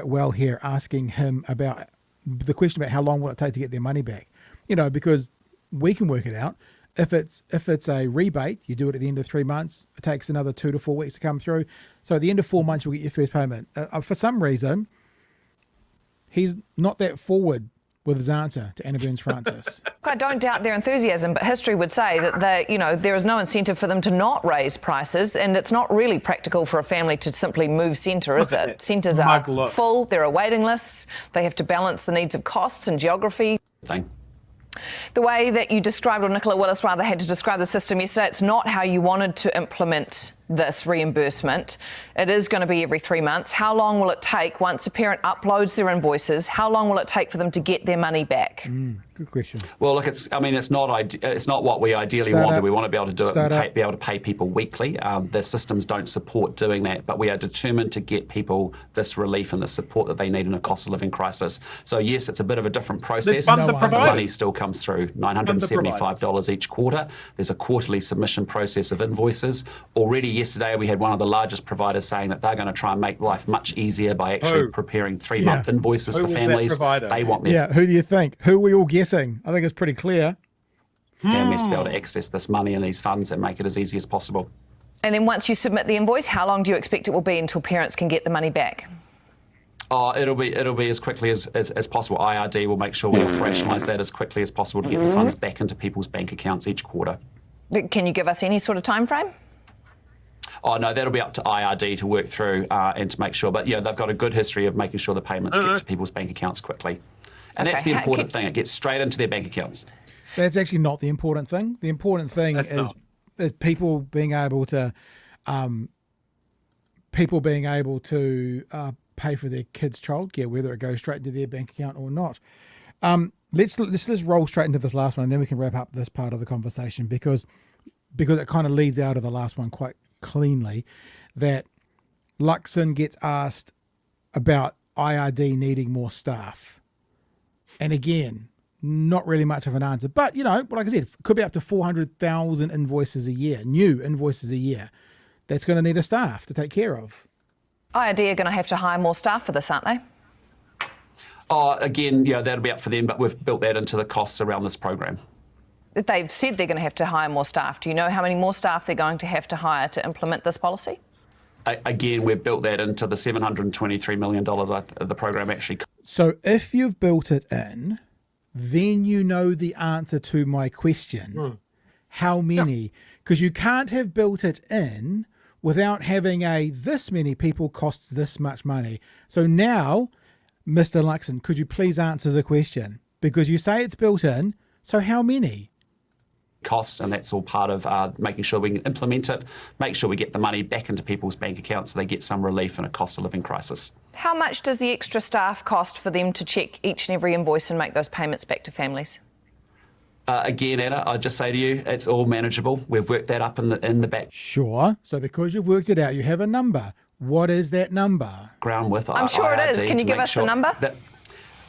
well here, asking him about the question about how long will it take to get their money back. You know, because we can work it out. If it's a rebate, you do it at the end of 3 months. It takes another 2 to 4 weeks to come through. So at the end of 4 months, you'll get your first payment. For some reason, he's not that forward with his answer to Anna Burns-Francis. I don't doubt their enthusiasm, but history would say that there is no incentive for them to not raise prices, and it's not really practical for a family to simply move centre, is it? Centres are full, there are waiting lists, they have to balance the needs of costs and geography. The way that you described, or Nicola Willis rather had to describe the system yesterday, it's not how you wanted to implement this reimbursement. It is going to be every 3 months. How long will it take once a parent uploads their invoices? How long will it take for them to get their money back? Good question. Well, look, it's not what we ideally want. We want to be able to do it and be able to pay people weekly. The systems don't support doing that, but we are determined to get people this relief and the support that they need in a cost of living crisis. So yes, it's a bit of a different process. The money still comes through, $975 each quarter. There's a quarterly submission process of invoices. Already yesterday, we had one of the largest providers saying that they're going to try and make life much easier by actually preparing 3-month invoices for families. They want their who do you think? Who are we all guessing? I think it's pretty clear. families to be able to access this money and these funds and make it as easy as possible. And then once you submit the invoice, how long do you expect it will be until parents can get the money back? It'll be as quickly as possible. IRD will make sure we operationalise that as quickly as possible to get the funds back into people's bank accounts each quarter. Can you give us any sort of time frame? Oh, no, that'll be up to IRD to work through and to make sure. But, yeah, they've got a good history of making sure the payments get to people's bank accounts quickly. And that's the important thing. It gets straight into their bank accounts. That's actually not the important thing. The important thing is people being able to pay for their kids' childcare, whether it goes straight into their bank account or not. Let's just roll straight into this last one, and then we can wrap up this part of the conversation because it kind of leads out of the last one quite cleanly. That Luxon gets asked about IRD needing more staff, and again, not really much of an answer. But like I said, it could be up to 400,000 invoices a year, new invoices a year. That's going to need a staff to take care of. IRD are going to have to hire more staff for this, aren't they? Again, that'll be up for them, but we've built that into the costs around this program. They've said they're going to have to hire more staff. Do you know how many more staff they're going to have to hire to implement this policy? Again, we've built that into the $723 million the program actually. So if you've built it in, then you know the answer to my question. How many? Because you can't have built it in without having this many people costs this much money. So now, Mr. Luxon, could you please answer the question? Because you say it's built in, so how many? Costs, and that's all part of making sure we can implement it, make sure we get the money back into people's bank accounts so they get some relief in a cost of living crisis. How much does the extra staff cost for them to check each and every invoice and make those payments back to families? Again, Anna, I'd just say to you, it's all manageable. We've worked that up in the back. Sure. So because you've worked it out, you have a number. What is that number? Ground with I'm sure it is. Can you give us the number?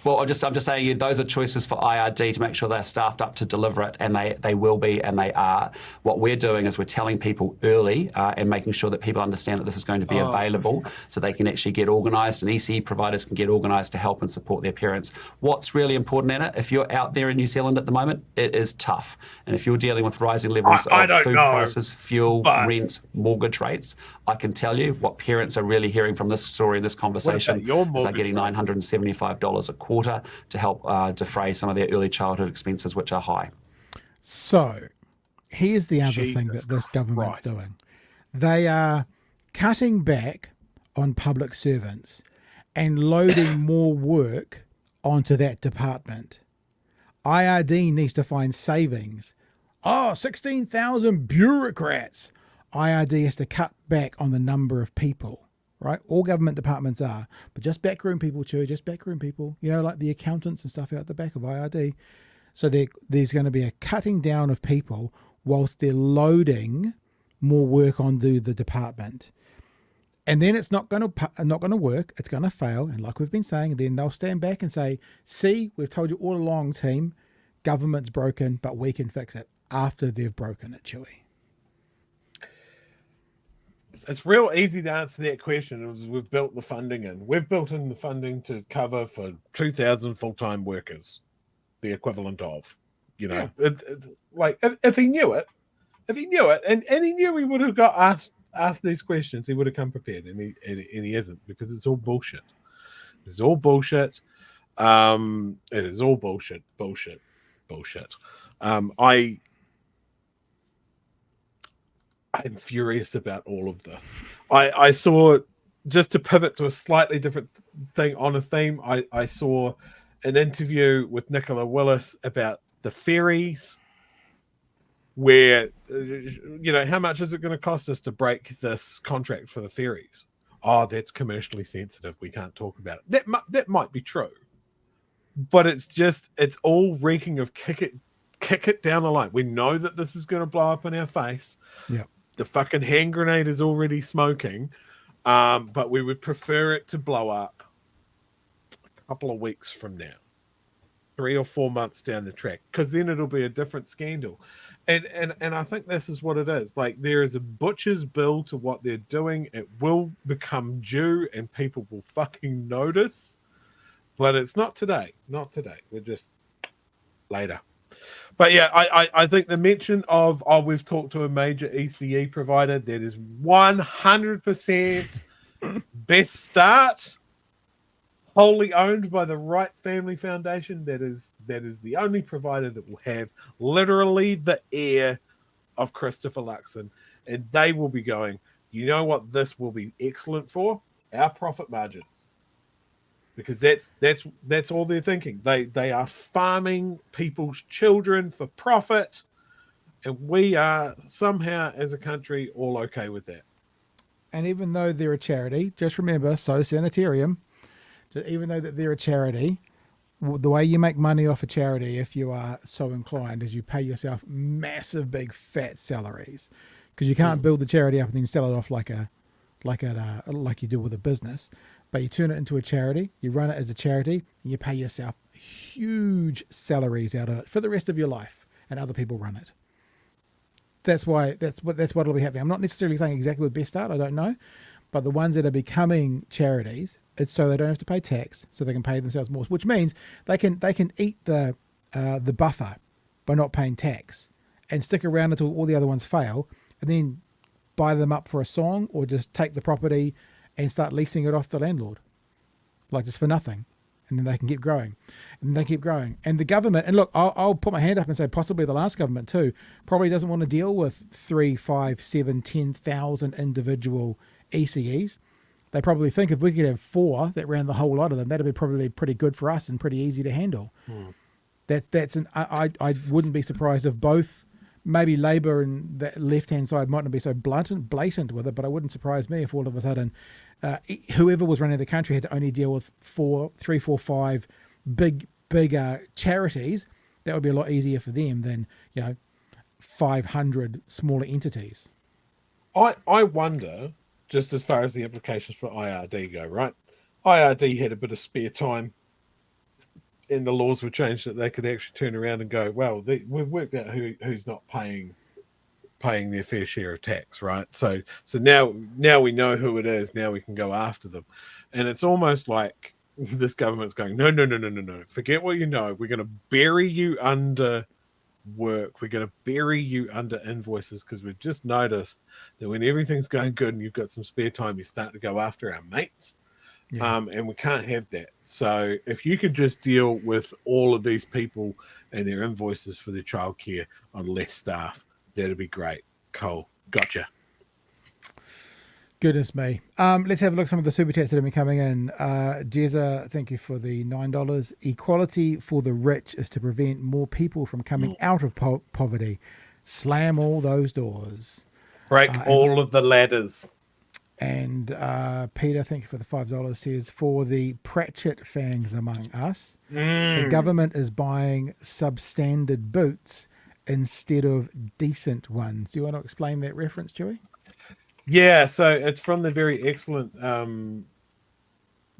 Well, I'm just saying those are choices for IRD to make sure they're staffed up to deliver it, and they will be, and they are. What we're doing is we're telling people early and making sure that people understand that this is going to be available so they can actually get organised, and ECE providers can get organised to help and support their parents. What's really important, Anna, if you're out there in New Zealand at the moment, it is tough. And if you're dealing with rising levels of food prices, fuel, rent, mortgage rates, I can tell you what parents are really hearing from this story, this conversation, is they're getting $975 a quarter to help defray some of their early childhood expenses, which are high. So, Here's the other thing that this government's doing. They are cutting back on public servants and loading more work onto that department. IRD needs to find savings. 16,000 bureaucrats. IRD has to cut back on the number of people, right? All government departments are, but just backroom people, just backroom people, like the accountants and stuff out the back of IRD. So there's going to be a cutting down of people whilst they're loading more work onto the department. And then it's not going to work. It's going to fail. And like we've been saying, then they'll stand back and say, see, we've told you all along, team, government's broken, but we can fix it after they've broken it, Chewy. It's real easy to answer that question. We've built the funding in. We've built in the funding to cover for 2,000 full-time workers, the equivalent of, if he knew it, and he knew he would have got asked these questions, he would have come prepared, and he isn't, because it's all bullshit. It's all bullshit. It is all bullshit. I'm furious about all of this. I saw, just to pivot to a slightly different thing on a theme, I saw an interview with Nicola Willis about the ferries, where, how much is it going to cost us to break this contract for the ferries? Oh, that's commercially sensitive. We can't talk about it. That might be true, but it's all reeking of kick it down the line. We know that this is going to blow up in our face. Yeah. The fucking hand grenade is already smoking, but we would prefer it to blow up a couple of weeks from now, 3 or 4 months down the track, because then it'll be a different scandal. And I think this is what it is. Like, there is a butcher's bill to what they're doing. It will become due, and people will fucking notice. But it's not today. Not today. We're just later. But yeah, I think the mention of, we've talked to a major ECE provider, that is 100% Best Start, wholly owned by the Wright Family Foundation. That is the only provider that will have literally the ear of Christopher Luxon, and they will be going, you know what this will be excellent for? Our profit margins. Because that's all they're thinking. They are farming people's children for profit, and we are somehow as a country all okay with that. And even though they're a charity, just remember, so sanitarium. So even though that they're a charity, the way you make money off a charity, if you are so inclined, is you pay yourself massive, big, fat salaries, because you can't build the charity up and then sell it off like you do with a business. But you turn it into a charity, you run it as a charity, and you pay yourself huge salaries out of it for the rest of your life, and other people run it. That's what'll be happening. I'm not necessarily saying exactly with Best Start, I don't know, but the ones that are becoming charities, it's so they don't have to pay tax, so they can pay themselves more, which means they can eat the buffer by not paying tax and stick around until all the other ones fail, and then buy them up for a song, or just take the property and start leasing it off the landlord, like just for nothing. And then they can keep growing, and they keep growing. And the government, and look, I'll put my hand up and say possibly the last government too, probably doesn't want to deal with 3, 5, 7, 10,000 individual ECEs. They probably think if we could have 4 that ran the whole lot of them, that'd be probably pretty good for us and pretty easy to handle. I wouldn't be surprised if both, maybe Labour and the left-hand side might not be so blatant with it, but it wouldn't surprise me if all of a sudden whoever was running the country had to only deal with 3, 4, 5 big charities. That would be a lot easier for them than 500 smaller entities. I wonder, just as far as the implications for IRD go, right? IRD had a bit of spare time, and the laws were changed that they could actually turn around and go, well, we've worked out who's not paying their fair share of tax, right? So now we know who it is. Now we can go after them. And it's almost like this government's going, no. Forget what you know. We're going to bury you under work. We're going to bury you under invoices, because we've just noticed that when everything's going good and you've got some spare time, you start to go after our mates. Yeah. And we can't have that. So if you could just deal with all of these people and their invoices for their childcare on less staff, That'd be great. Cool. Gotcha. Goodness me. Let's have a look at some of the super chats that have been coming in. Jezza, thank you for the $9. Equality for the rich is to prevent more people from coming out of poverty. Slam all those doors. Break all of the ladders. And Peter, thank you for the $5, says, for the Pratchett fans among us, the government is buying substandard boots instead of decent ones. Do you want to explain that reference, Joey? Yeah, so it's from the very excellent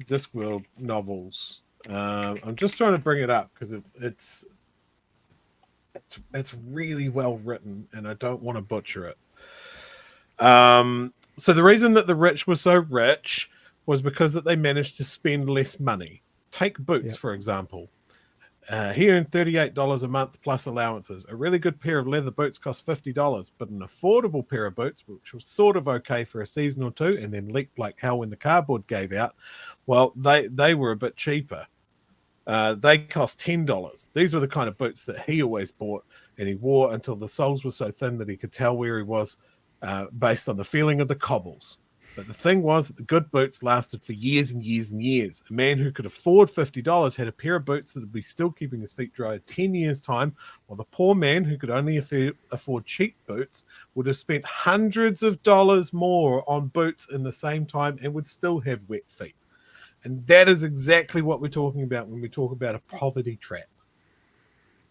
Discworld novels. I'm just trying to bring it up because it's really well written, and I don't want to butcher it. So the reason that the rich were so rich was because that they managed to spend less money. Take boots, for example. Here in $38 a month plus allowances. A really good pair of leather boots cost $50, but an affordable pair of boots, which was sort of okay for a season or two and then leaked like hell when the cardboard gave out, well, they were a bit cheaper. They cost $10. These were the kind of boots that he always bought, and he wore until the soles were so thin that he could tell where he was based on the feeling of the cobbles. But the thing was that the good boots lasted for years and years and years. A man who could afford $50 had a pair of boots that would be still keeping his feet dry in 10 years' time, while the poor man who could only afford cheap boots would have spent hundreds of dollars more on boots in the same time and would still have wet feet. And that is exactly what we're talking about when we talk about a poverty trap.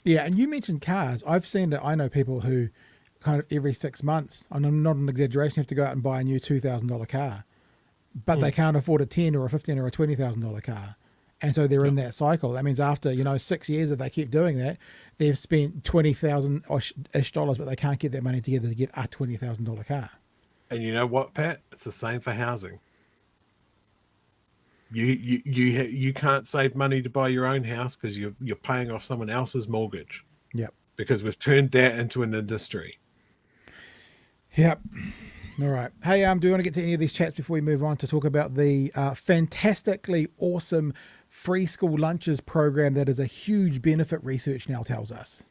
Yeah, and you mentioned cars. I've seen that. I know people who kind of every 6 months, and I'm not an exaggeration, have to go out and buy a new $2,000 car, but they can't afford a $10 or a $15 or a $20,000 car. And so they're in that cycle. That means after, 6 years, if they keep doing that, they've spent $20,000-ish, but they can't get that money together to get a $20,000 car. And you know what, Pat? It's the same for housing. You can't save money to buy your own house because you're paying off someone else's mortgage. Yep. Because we've turned that into an industry. Yep. All right. Hey, do you want to get to any of these chats before we move on to talk about the fantastically awesome free school lunches program that is a huge benefit, research now tells us?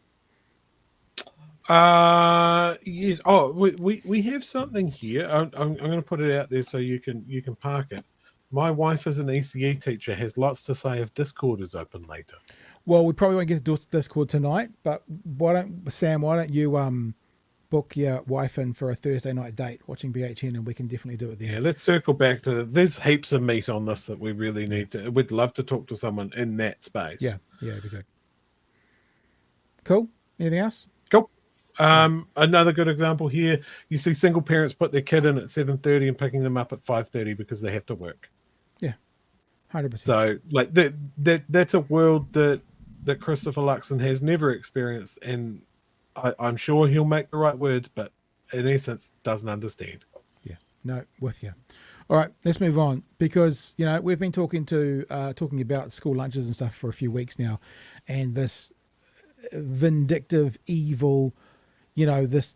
Yes. Oh, we have something here. I'm going to put it out there so you can park it. My wife is an ECE teacher, has lots to say if Discord is open later. Well, we probably won't get to Discord tonight, but why don't you book your wife in for a Thursday night date watching BHN, and we can definitely do it then. Yeah, let's circle back to there's heaps of meat on this that we really need to. We'd love to talk to someone in that space. Yeah, it'd be good. Cool. Anything else? Cool. Another good example here. You see single parents put their kid in at 7:30 and picking them up at 5:30 because they have to work. Yeah, 100%. So like that's a world that Christopher Luxon has never experienced, and I'm sure he'll make the right words, but in essence doesn't understand. Yeah, no, with you. All right, let's move on, because we've been talking about school lunches and stuff for a few weeks now, and this vindictive, evil, this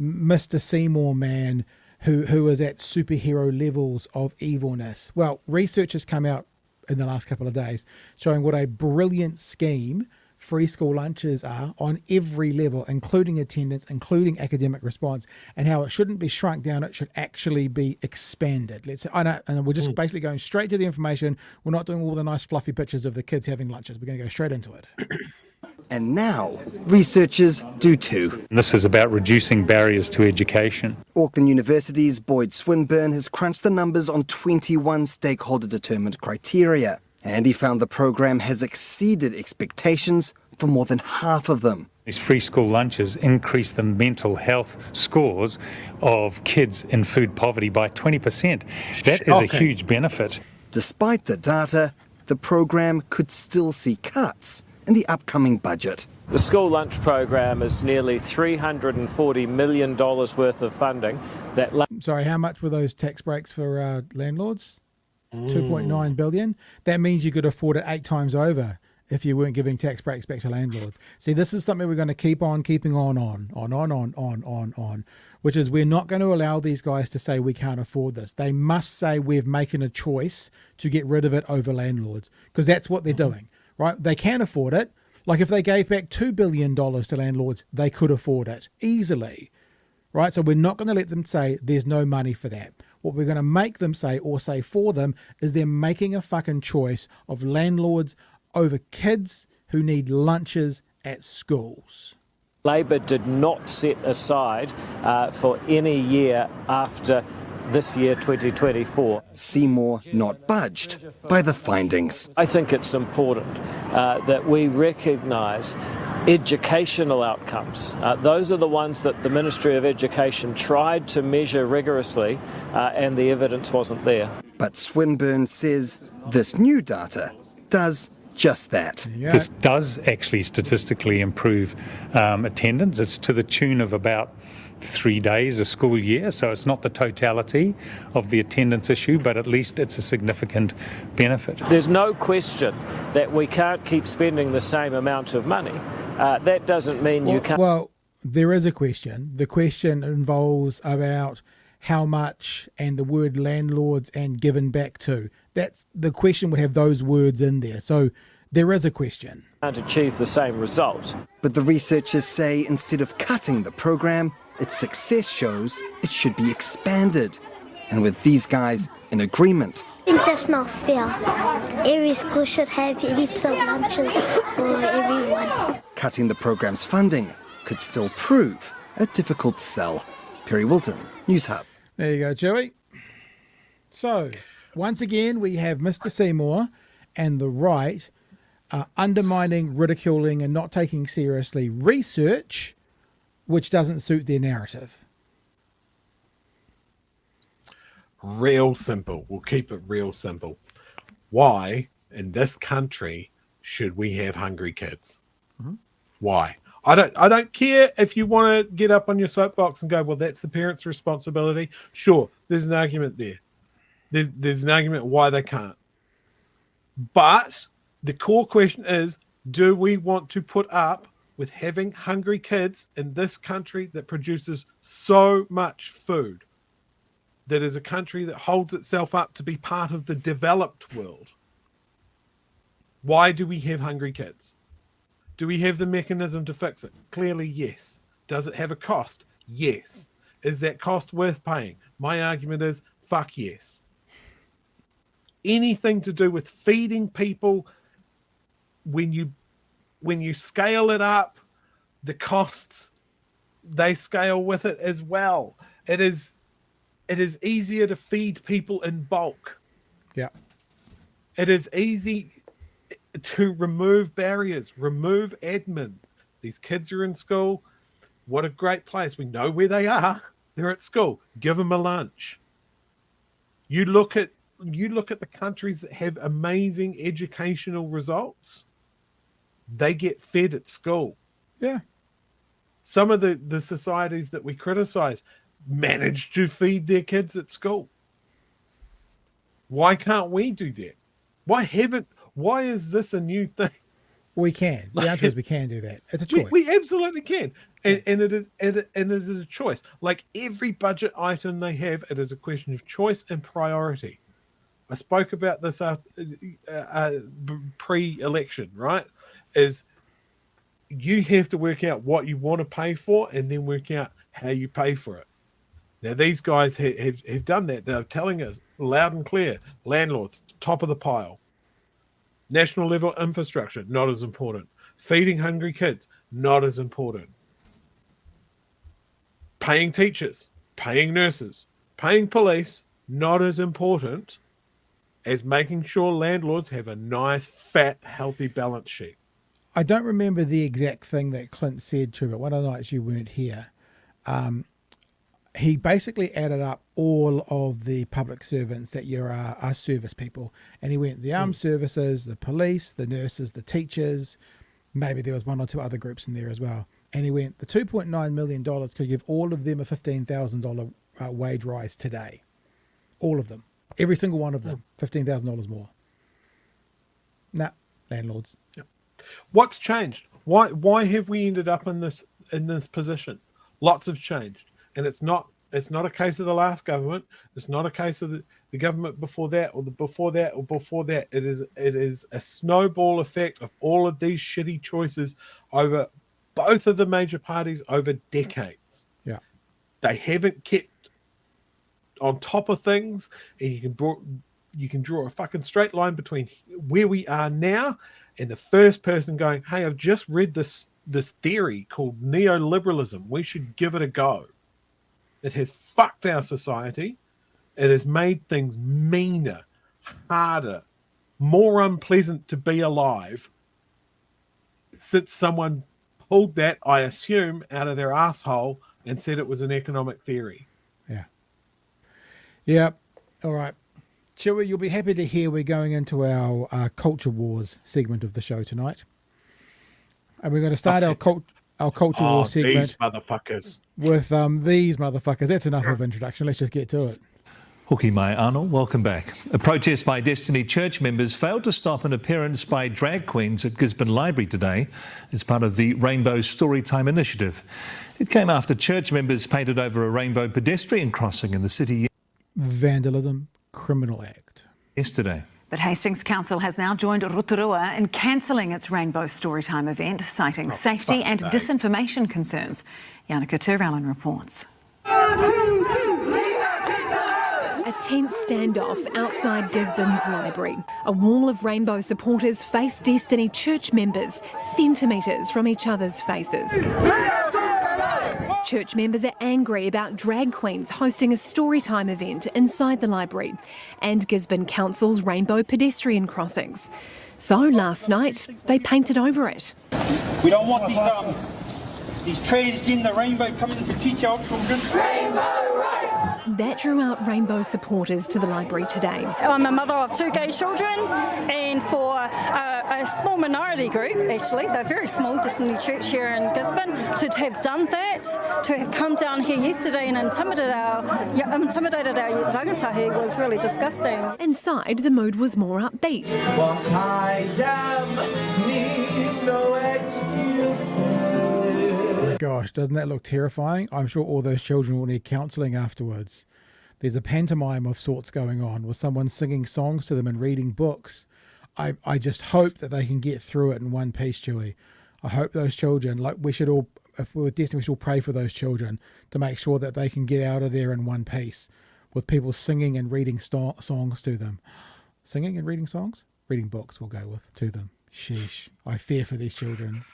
Mr. Seymour man who is at superhero levels of evilness. Well, research has come out in the last couple of days showing what a brilliant scheme free school lunches are on every level, including attendance, including academic response, and how it shouldn't be shrunk down, it should actually be expanded. And we're just basically going straight to the information. We're not doing all the nice fluffy pictures of the kids having lunches. We're going to go straight into it. And now, researchers do too. This is about reducing barriers to education. Auckland University's Boyd Swinburne has crunched the numbers on 21 stakeholder-determined criteria, and he found the program has exceeded expectations for more than half of them. These free school lunches increase the mental health scores of kids in food poverty by 20%. That is a huge benefit. Despite the data, the program could still see cuts in the upcoming budget. The school lunch program is nearly $340 million worth of funding. Sorry, how much were those tax breaks for landlords? 2.9 billion. That means you could afford it 8 times over if you weren't giving tax breaks back to landlords. See, this is something we're going to keep on keeping on, which is we're not going to allow these guys to say we can't afford this. They must say we're making a choice to get rid of it over landlords, because that's what they're doing, right? They can afford it. Like if they gave back $2 billion to landlords, they could afford it easily, right? So we're not going to let them say there's no money for that. What we're going to make them say, or say for them, is they're making a fucking choice of landlords over kids who need lunches at schools. Labor did not set aside for any year after this year, 2024. Seymour not budged by the findings. I think it's important that we recognise educational outcomes. Those are the ones that the Ministry of Education tried to measure rigorously, and the evidence wasn't there. But Swinburne says this new data does just that. This does actually statistically improve attendance. It's to the tune of about 3 days a school year, so it's not the totality of the attendance issue, but at least it's a significant benefit. There's no question that we can't keep spending the same amount of money. That doesn't mean you can't. Well, there is a question. The question involves about how much and the word landlords and given back to. That's the question would have those words in there. So there is a question. Can't achieve the same result. But the researchers say instead of cutting the program, its success shows it should be expanded. And with these guys in agreement. I think that's not fair. Every school should have heaps of lunches for everyone. Cutting the program's funding could still prove a difficult sell. Perry Wilton, News Hub. There you go, Joey. So, once again, we have Mr. Seymour and the right undermining, ridiculing, and not taking seriously research which doesn't suit their narrative. Real simple. We'll keep it real simple. Why, in this country, should we have hungry kids? Mm-hmm. Why? I don't care if you want to get up on your soapbox and go, well, that's the parents' responsibility. Sure, there's an argument there. There's an argument why they can't. But the core question is, do we want to put up with having hungry kids in this country that produces so much food, that is a country that holds itself up to be part of the developed world? Why do we have hungry kids? Do we have the mechanism to fix it? Clearly, yes. Does it have a cost? Yes. Is that cost worth paying? My argument is, fuck yes. Anything to do with feeding people, when you scale it up, the costs, they scale with it as well. It is easier to feed people in bulk. Yeah. It is easy to remove barriers, remove admin. These kids are in school. What a great place. We know where they are. They're at school. Give them a lunch. You look at the countries that have amazing educational results. They get fed at school. Yeah. Some of the societies that we criticize manage to feed their kids at school. Why can't we do that? Why is this a new thing? We can. The answer is we can do that. It's a choice. We absolutely can. And it is a choice. Like every budget item they have, it is a question of choice and priority. I spoke about this pre-election, right? Is you have to work out what you want to pay for and then work out how you pay for it. Now, these guys have done that. They're telling us loud and clear, landlords, top of the pile. National level infrastructure, not as important. Feeding hungry kids, not as important. Paying teachers, paying nurses, paying police, not as important as making sure landlords have a nice, fat, healthy balance sheet. I don't remember the exact thing that Clint said to me. One of the nights you weren't here, he basically added up all of the public servants that are service people. And he went, the armed services, the police, the nurses, the teachers, maybe there was one or two other groups in there as well. And he went, the $2.9 million could give all of them a $15,000 wage rise today. All of them. Every single one of them. $15,000 more. Nah, landlords. Yeah. What's changed? Why have we ended up in this position? Lots have changed. And it's not It's not a case of the last government. It's not a case of the government before that, or the before that, or before that. It is a snowball effect of all of these shitty choices over both of the major parties over decades. Yeah. They haven't kept on top of things, and you can draw a fucking straight line between where we are now and the first person going, hey, I've just read this theory called neoliberalism. We should give it a go. It has fucked our society. It has made things meaner, harder, more unpleasant to be alive since someone pulled that, I assume, out of their asshole and said it was an economic theory. Yeah. Yeah. All right. Chewie, you'll be happy to hear we're going into our culture wars segment of the show tonight. And we're going to start our culture war segment. These motherfuckers. With these motherfuckers. That's enough of introduction. Let's just get to it. Hoki mai Arnold, welcome back. A protest by Destiny Church members failed to stop an appearance by drag queens at Gisborne Library today as part of the Rainbow Storytime initiative. It came after church members painted over a rainbow pedestrian crossing in the city. Vandalism, criminal act. Yesterday. But Hastings Council has now joined Rotorua in cancelling its Rainbow Storytime event, citing safety and disinformation concerns. Yannicka Turallen reports. A tense standoff outside Gisborne's library. A wall of Rainbow supporters face Destiny Church members, centimetres from each other's faces. Church members are angry about drag queens hosting a storytime event inside the library and Gisborne Council's Rainbow pedestrian crossings. So last night, they painted over it. We don't want these transgender rainbow coming to teach our children. Rainbow rights! That drew out Rainbow supporters to the library today. I'm a mother of 2 gay children, and for a small minority group, actually, they're very small, Destiny Church here in Gisborne, to have done that, to have come down here yesterday and intimidated our rangatahi was really disgusting. Inside, the mood was more upbeat. What I am needs no excuse. Gosh, doesn't that look terrifying? I'm sure all those children will need counselling afterwards. There's a pantomime of sorts going on with someone singing songs to them and reading books. I just hope that they can get through it in one piece, Chewie. I hope those children, like we should all, if we're Destiny, we should all pray for those children to make sure that they can get out of there in one piece with people singing and reading songs to them. Singing and reading songs? Reading books we'll go with to them. Sheesh. I fear for these children.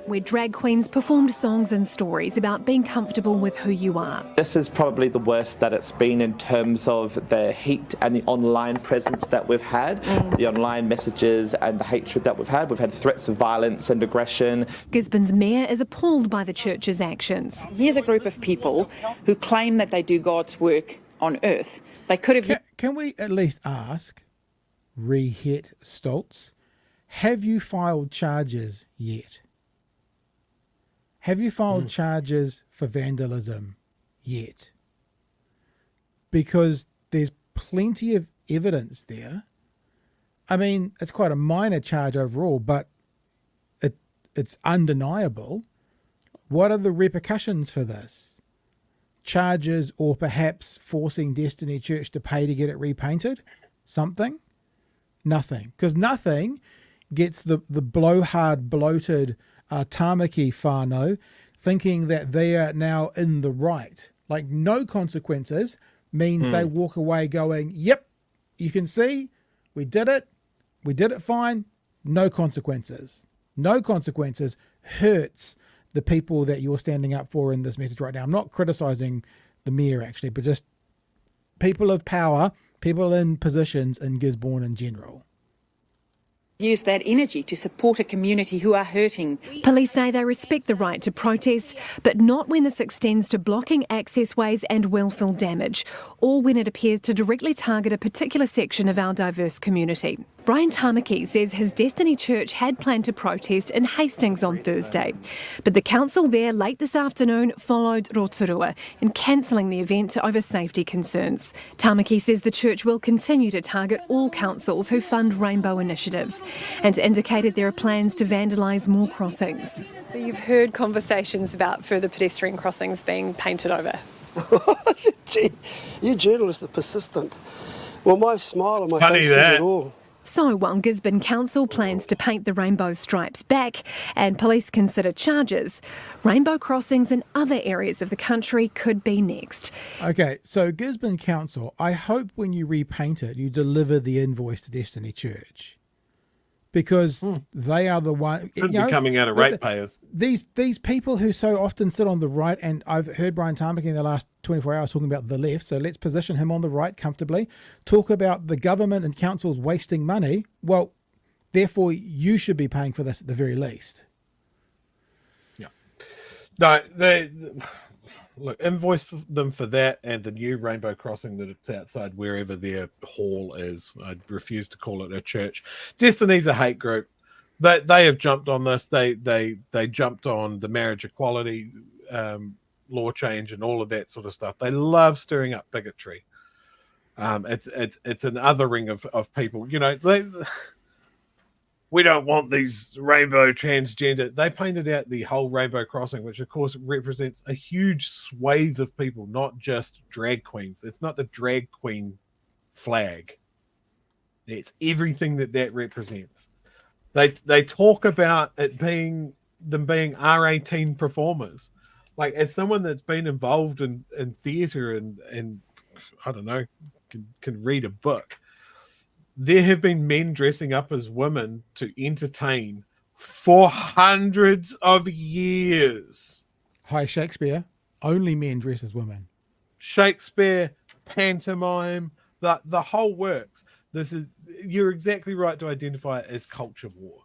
Where drag queens performed songs and stories about being comfortable with who you are. This is probably the worst that it's been in terms of the hate and the online presence that we've had, the online messages and the hatred that we've had. We've had threats of violence and aggression. Gisborne's mayor is appalled by the church's actions. Here's a group of people who claim that they do God's work on earth. They could have... Can we at least ask, Rehet Stoltz, have you filed charges yet? Have you filed charges for vandalism yet? Because there's plenty of evidence there. I mean, it's quite a minor charge overall, but it's undeniable. What are the repercussions for this? Charges or perhaps forcing Destiny Church to pay to get it repainted? Something? Nothing. Because nothing gets the blowhard, bloated Tamaki whānau thinking that they are now in the right. Like no consequences means they walk away going, yep, you can see, we did it fine, no consequences. No consequences hurts the people that you're standing up for in this message right now. I'm not criticising the mayor actually, but just people of power, people in positions in Gisborne in general. Use that energy to support a community who are hurting. Police say they respect the right to protest, but not when this extends to blocking access ways and willful damage, or when it appears to directly target a particular section of our diverse community. Brian Tamaki says his Destiny Church had planned to protest in Hastings on Thursday, but the council there late this afternoon followed Rotorua in cancelling the event over safety concerns. Tamaki says the church will continue to target all councils who fund rainbow initiatives and indicated there are plans to vandalise more crossings. So you've heard conversations about further pedestrian crossings being painted over? Gee, you journalists are persistent. Well, my smile on my Funny face says that. it all. So while Gisborne Council plans to paint the rainbow stripes back and police consider charges, rainbow crossings in other areas of the country could be next. Okay, so Gisborne Council, I hope when you repaint it, you deliver the invoice to Destiny Church. Because they are the one... Shouldn't be coming out of ratepayers. These people who so often sit on the right, and I've heard Brian Tarmac in the last 24 hours talking about the left, so let's position him on the right comfortably, talk about the government and councils wasting money. Well, therefore, you should be paying for this at the very least. Yeah. No, look, invoice them for that and the new rainbow crossing that it's outside wherever their hall is. I refuse to call it a church. Destiny's a hate group. They have jumped on this. They jumped on the marriage equality law change and all of that sort of stuff. They love stirring up bigotry. It's an othering of people. You know, we don't want these rainbow transgender. They painted out the whole rainbow crossing, which of course represents a huge swathe of people, not just drag queens. It's not the drag queen flag. It's everything that represents. They talk about it being R18 performers. Like, as someone that's been involved in theatre and I don't know, can read a book, there have been men dressing up as women to entertain for hundreds of years. Hi, Shakespeare. Only men dress as women. Shakespeare, pantomime, the whole works. You're exactly right to identify it as culture war.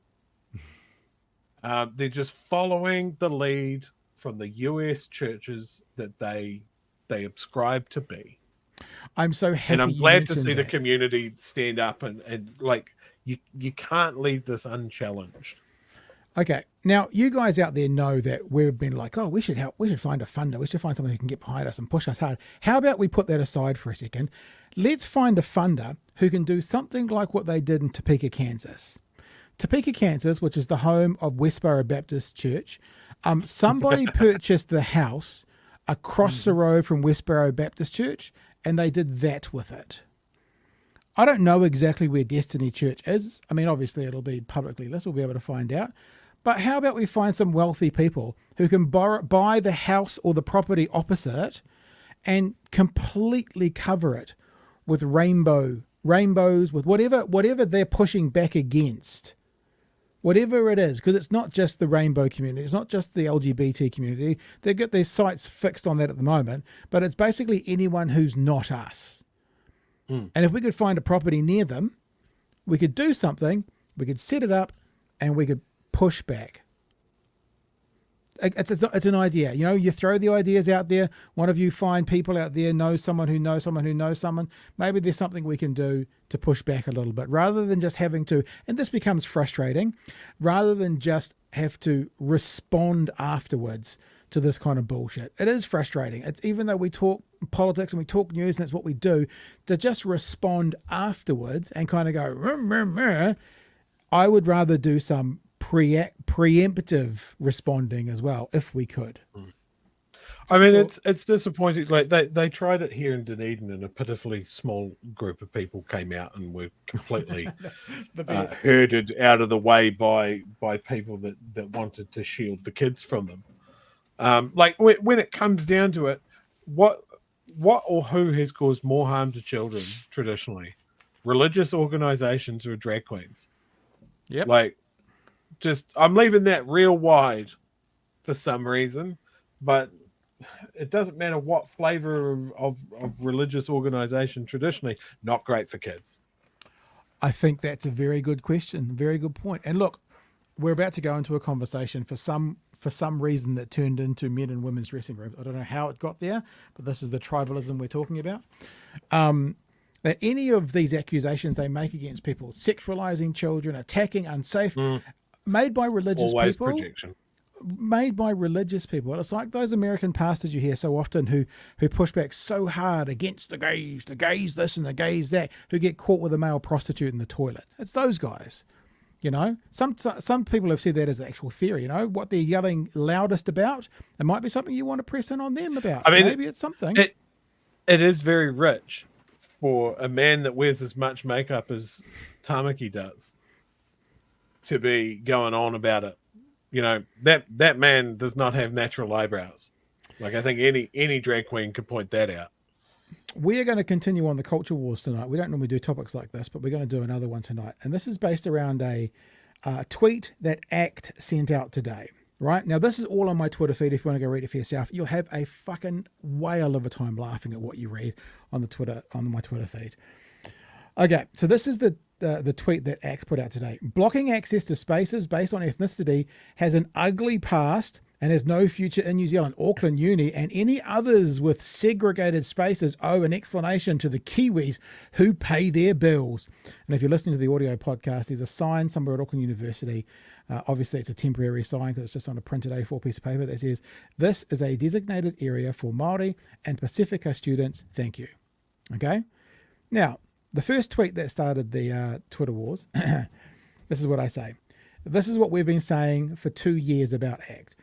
They're just following the lead from the US churches that they ascribe to be. I'm so happy. And I'm you glad to mentioned see the that. community stand up and like, you can't leave this unchallenged. Okay, now you guys out there know that we've been like, oh, we should help. We should find a funder. We should find someone who can get behind us and push us hard. How about we put that aside for a second? Let's find a funder who can do something like what they did in Topeka, Kansas. Topeka, Kansas, which is the home of Westboro Baptist Church. Somebody purchased the house across the road from Westboro Baptist Church, and they did that with it. I don't know exactly where Destiny Church is. I mean, obviously it'll be publicly listed. We'll be able to find out. But how about we find some wealthy people who can buy the house or the property opposite and completely cover it with rainbows, with whatever they're pushing back against. Whatever it is, because it's not just the rainbow community, it's not just the LGBT community. They've got their sights fixed on that at the moment, but it's basically anyone who's not us. And if we could find a property near them, we could do something, we could set it up, and we could push back. It's an idea. You know, you throw the ideas out there. One of you find people out there, knows someone who knows someone who knows someone. Maybe there's something we can do to push back a little bit, rather than just having to, and this becomes frustrating, rather than just have to respond afterwards to this kind of bullshit. It is frustrating. It's, even though we talk politics and we talk news and that's what we do, to just respond afterwards and kind of go, meh, meh, I would rather do some preemptive responding as well, if we could. I mean, it's disappointing. Like they tried it here in Dunedin, and a pitifully small group of people came out and were completely herded out of the way by people that wanted to shield the kids from them. Like when it comes down to it, what or who has caused more harm to children traditionally? Religious organizations or drag queens? Yep. Like, just, I'm leaving that real wide for some reason, but it doesn't matter what flavor of religious organization traditionally, not great for kids. I think that's a very good question. Very good point. And look, we're about to go into a conversation for some reason that turned into men and women's dressing rooms. I don't know how it got there, but this is the tribalism we're talking about. That any of these accusations they make against people, sexualizing children, attacking unsafe, made by religious Always people. Projection. Made by religious people. It's like those American pastors you hear so often who push back so hard against the gays this and the gays that, who get caught with a male prostitute in the toilet. It's those guys. You know, some people have said that as the actual theory. You know, what they're yelling loudest about, it might be something you want to press in on them about. I mean, maybe it's something. It is very rich for a man that wears as much makeup as Tamaki does to be going on about it. You know, that man does not have natural eyebrows. Like, I think any drag queen could point that out. We are going to continue on the culture wars tonight. We don't normally do topics like this, but we're going to do another one tonight. And this is based around a tweet that ACT sent out today. Right? Now, this is all on my Twitter feed. If you want to go read it for yourself, you'll have a fucking whale of a time laughing at what you read on my Twitter feed. Okay, so this is the tweet that ACT put out today. Blocking access to spaces based on ethnicity has an ugly past and has no future in New Zealand. Auckland Uni and any others with segregated spaces owe an explanation to the Kiwis who pay their bills. And if you're listening to the audio podcast, there's a sign somewhere at Auckland University. Obviously, it's a temporary sign because it's just on a printed A4 piece of paper that says, "This is a designated area for Māori and Pacifica students. Thank you." Okay? Now, the first tweet that started the Twitter wars, this is what I say. This is what we've been saying for 2 years about ACT.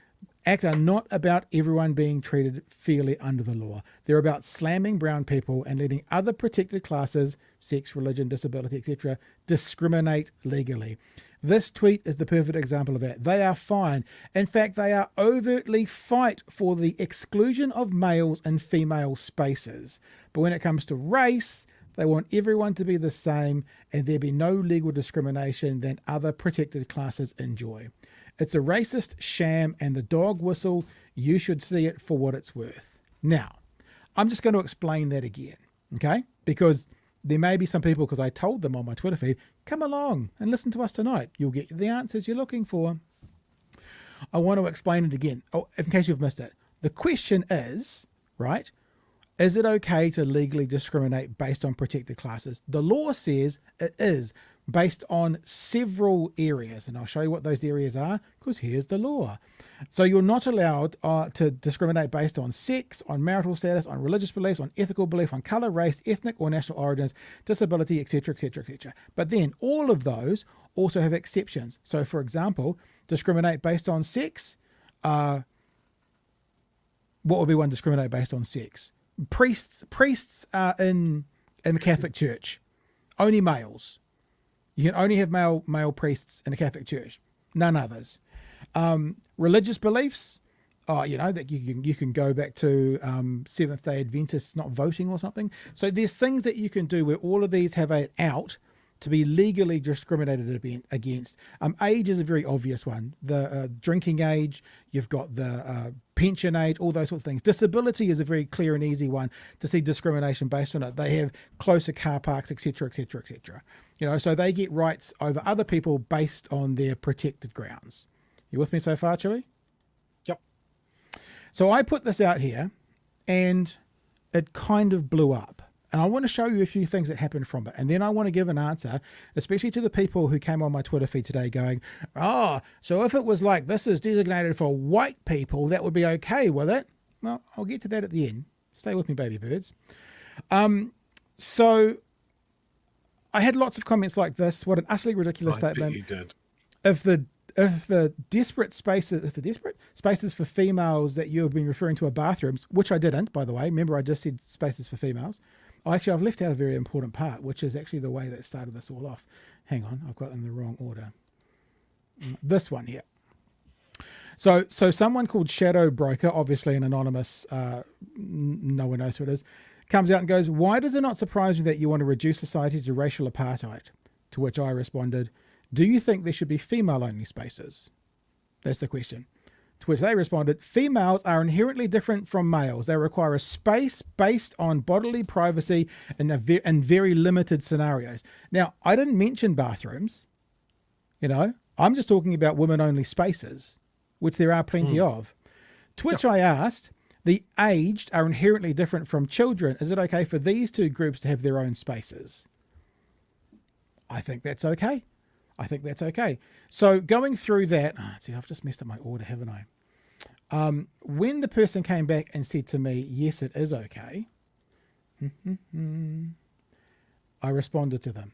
ACT are not about everyone being treated fairly under the law. They're about slamming brown people and letting other protected classes, sex, religion, disability, etc., discriminate legally. This tweet is the perfect example of that. They are fine. In fact, they are overtly fight for the exclusion of males in female spaces. But when it comes to race, they want everyone to be the same and there be no legal discrimination than other protected classes enjoy. It's a racist sham and the dog whistle. You should see it for what it's worth. Now, I'm just going to explain that again, okay? Because there may be some people, because I told them on my Twitter feed, come along and listen to us tonight. You'll get the answers you're looking for. I want to explain it again, in case you've missed it. The question is, right, is it okay to legally discriminate based on protected classes? The law says it is, based on several areas, and I'll show you what those areas are, because here's the law. So you're not allowed to discriminate based on sex, on marital status, on religious beliefs, on ethical belief, on colour, race, ethnic or national origins, disability, etc., etc., etc. But then all of those also have exceptions. So, for example, discriminate based on sex. What would be one discriminate based on sex? Priests in the Catholic Church, only males. You can only have male priests in a Catholic church, none others. Religious beliefs, that you can go back to Seventh-day Adventists not voting or something. So there's things that you can do where all of these have an out to be legally discriminated against. Age is a very obvious one. The drinking age, you've got the pension age, all those sorts of things. Disability is a very clear and easy one to see discrimination based on it. They have closer car parks, etc., etc., etc. So they get rights over other people based on their protected grounds. You with me so far, Chewy? Yep. So I put this out here and it kind of blew up. And I want to show you a few things that happened from it. And then I want to give an answer, especially to the people who came on my Twitter feed today going, so if it was like this is designated for white people, that would be okay with it. Well, I'll get to that at the end. Stay with me, baby birds. So I had lots of comments like this. What an utterly ridiculous statement. You did. If the desperate spaces for females that you have been referring to are bathrooms, which I didn't, by the way. Remember, I just said spaces for females. I've left out a very important part, which is actually the way that started this all off. Hang on, I've got them in the wrong order. This one here. So someone called Shadow Broker, obviously an anonymous, no one knows who it is, comes out and goes, "Why does it not surprise you that you want to reduce society to racial apartheid?" To which I responded, "Do you think there should be female-only spaces?" That's the question. To which they responded, "Females are inherently different from males. They require a space based on bodily privacy in very limited scenarios." Now, I didn't mention bathrooms. I'm just talking about women-only spaces, which there are plenty of. To which I asked, the aged are inherently different from children. Is it okay for these two groups to have their own spaces? I think that's okay. So going through that, I've just messed up my order, haven't I? When the person came back and said to me, yes, it is okay, I responded to them.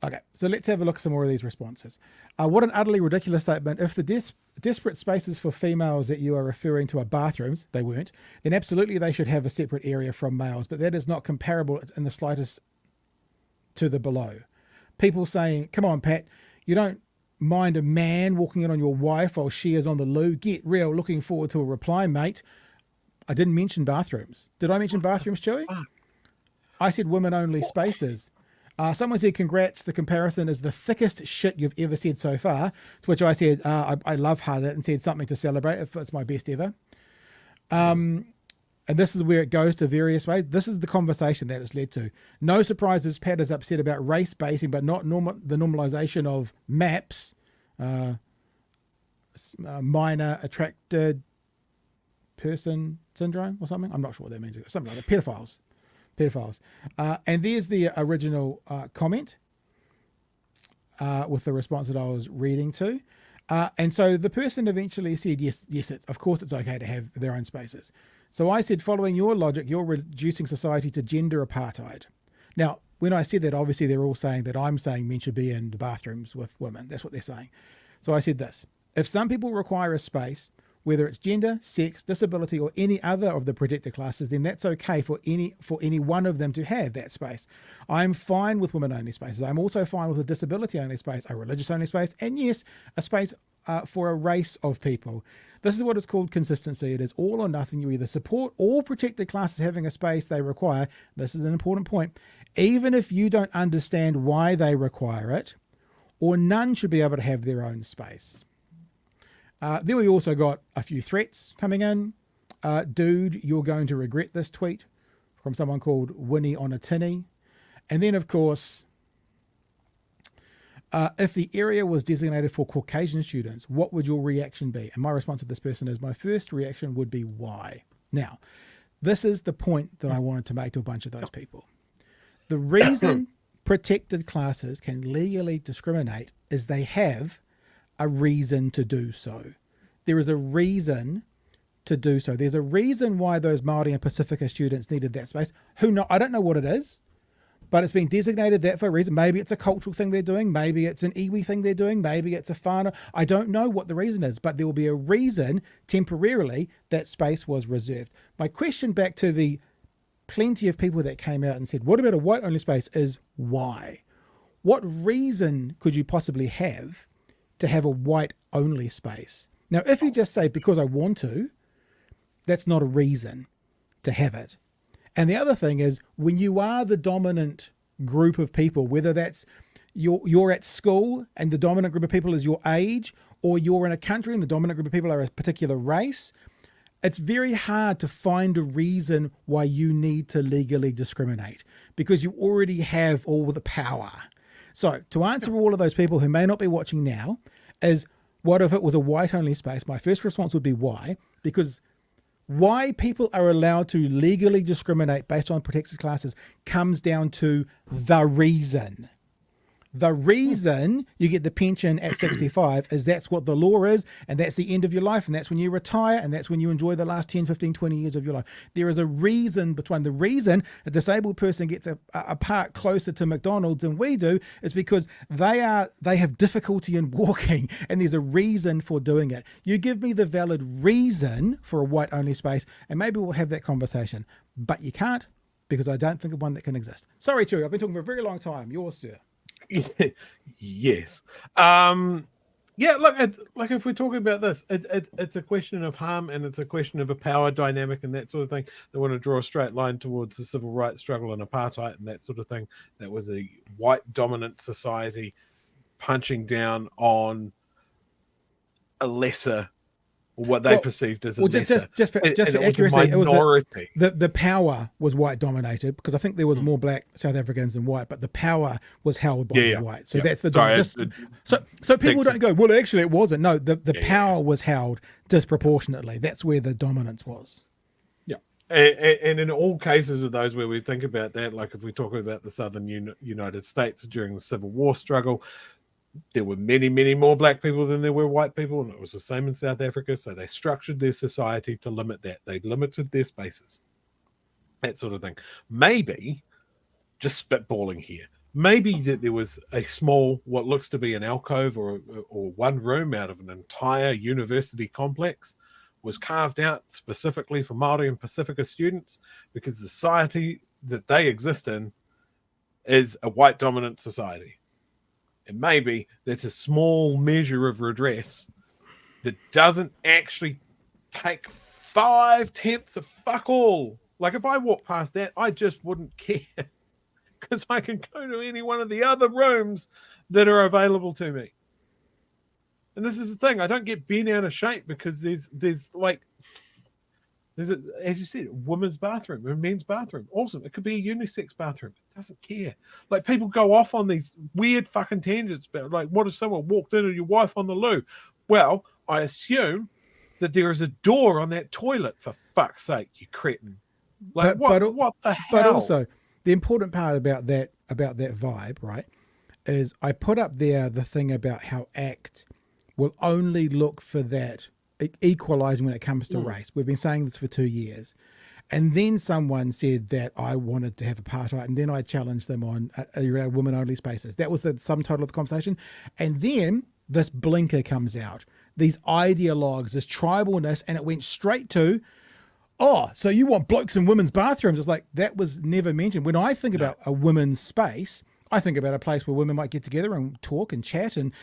Okay, so let's have a look at some more of these responses. What an utterly ridiculous statement. If the desperate spaces for females that you are referring to are bathrooms, they weren't, then absolutely they should have a separate area from males, but that is not comparable in the slightest to the below. People saying, come on, Pat, you don't mind a man walking in on your wife while she is on the loo? Get real. Looking forward to a reply, mate. I didn't mention bathrooms. Did I mention bathrooms, Chewie? I said women-only spaces. Someone said, congrats, the comparison is the thickest shit you've ever said so far, to which I said, I love Harder and said something to celebrate if it's my best ever. And this is where it goes to various ways. This is the conversation that it's led to. No surprises, Pat is upset about race baiting, but not the normalization of MAPS, minor attracted person syndrome or something. I'm not sure what that means. Something like that. Pedophiles. And there's the original comment with the response that I was reading to. And so the person eventually said, yes, of course it's okay to have their own spaces. So I said, following your logic, you're reducing society to gender apartheid. Now, when I said that, obviously they're all saying that I'm saying men should be in the bathrooms with women. That's what they're saying. So I said this: if some people require a space, whether it's gender, sex, disability, or any other of the protected classes, then that's okay for any one of them to have that space. I'm fine with women-only spaces. I'm also fine with a disability-only space, a religious-only space, and yes, a space for a race of people. This is what is called consistency. It is all or nothing. You either support all protected classes having a space they require. This is an important point. Even if you don't understand why they require it, or none should be able to have their own space. Then we also got a few threats coming in. Dude, you're going to regret this tweet, from someone called Winnie on a Tinny. And then, of course, if the area was designated for Caucasian students, what would your reaction be? And my response to this person is, my first reaction would be why? Now, this is the point that I wanted to make to a bunch of those people. The reason protected classes can legally discriminate is they have a reason to do so. There is a reason to do so. There's a reason why those Māori and Pacifica students needed that space. I don't know what it is, but it's been designated that for a reason. Maybe it's a cultural thing they're doing. Maybe it's an iwi thing they're doing. Maybe it's a whānau. I don't know what the reason is, but there will be a reason temporarily that space was reserved. My question back to the plenty of people that came out and said, what about a white-only space, is why? What reason could you possibly have to have a white-only space? Now, if you just say, because I want to, that's not a reason to have it. And the other thing is, when you are the dominant group of people, whether that's you're at school and the dominant group of people is your age, or you're in a country and the dominant group of people are a particular race, it's very hard to find a reason why you need to legally discriminate, because you already have all the power. So to answer all of those people who may not be watching now is, what if it was a white-only space? My first response would be why, because why people are allowed to legally discriminate based on protected classes comes down to the reason. The reason you get the pension at 65 is that's what the law is, and that's the end of your life, and that's when you retire, and that's when you enjoy the last 10, 15, 20 years of your life. There is a reason between the reason a disabled person gets a park closer to McDonald's than we do is because they have difficulty in walking, and there's a reason for doing it. You give me the valid reason for a white-only space, and maybe we'll have that conversation. But you can't, because I don't think of one that can exist. Sorry, Chewie, I've been talking for a very long time. Yours, sir. Yes. Look, if we're talking about this, it's a question of harm, and it's a question of a power dynamic and that sort of thing. They want to draw a straight line towards the civil rights struggle and apartheid and that sort of thing. That was a white dominant society punching down on a lesser, or what they perceived as a lesser. Just for accuracy, it was the power was white dominated, because I think there was more black South Africans than white, but the power was held by the white. So that's the so people don't go, well, actually it wasn't. No, the power was held disproportionately. That's where the dominance was. Yeah, and in all cases of those where we think about that, like if we're talking about the Southern United States during the Civil War struggle, there were many, many more black people than there were white people, and it was the same in South Africa. So they structured their society to limit that. They limited their spaces, that sort of thing. Maybe, just spitballing here, maybe that there was a small, what looks to be an alcove or one room out of an entire university complex was carved out specifically for Māori and Pacifica students, because the society that they exist in is a white dominant society. And maybe that's a small measure of redress that doesn't actually take 5/10 of fuck all. Like, if I walk past that, I just wouldn't care, because I can go to any one of the other rooms that are available to me. And this is the thing, I don't get bent out of shape because there's a, as you said, a women's bathroom, a men's bathroom. Awesome. It could be a unisex bathroom. It doesn't care. Like, people go off on these weird fucking tangents about, like, what if someone walked into your wife on the loo? Well, I assume that there is a door on that toilet, for fuck's sake, you cretin. Like, what the hell? But also, the important part about that vibe, right, is I put up there the thing about how ACT will only look for that equalising when it comes to race. We've been saying this for 2 years. And then someone said that I wanted to have apartheid, and then I challenged them on women-only spaces. That was the sum total of the conversation. And then this blinker comes out, these ideologues, this tribalness, and it went straight to, oh, so you want blokes in women's bathrooms. It's like, that was never mentioned. When I think about a women's space, I think about a place where women might get together and talk and chat and,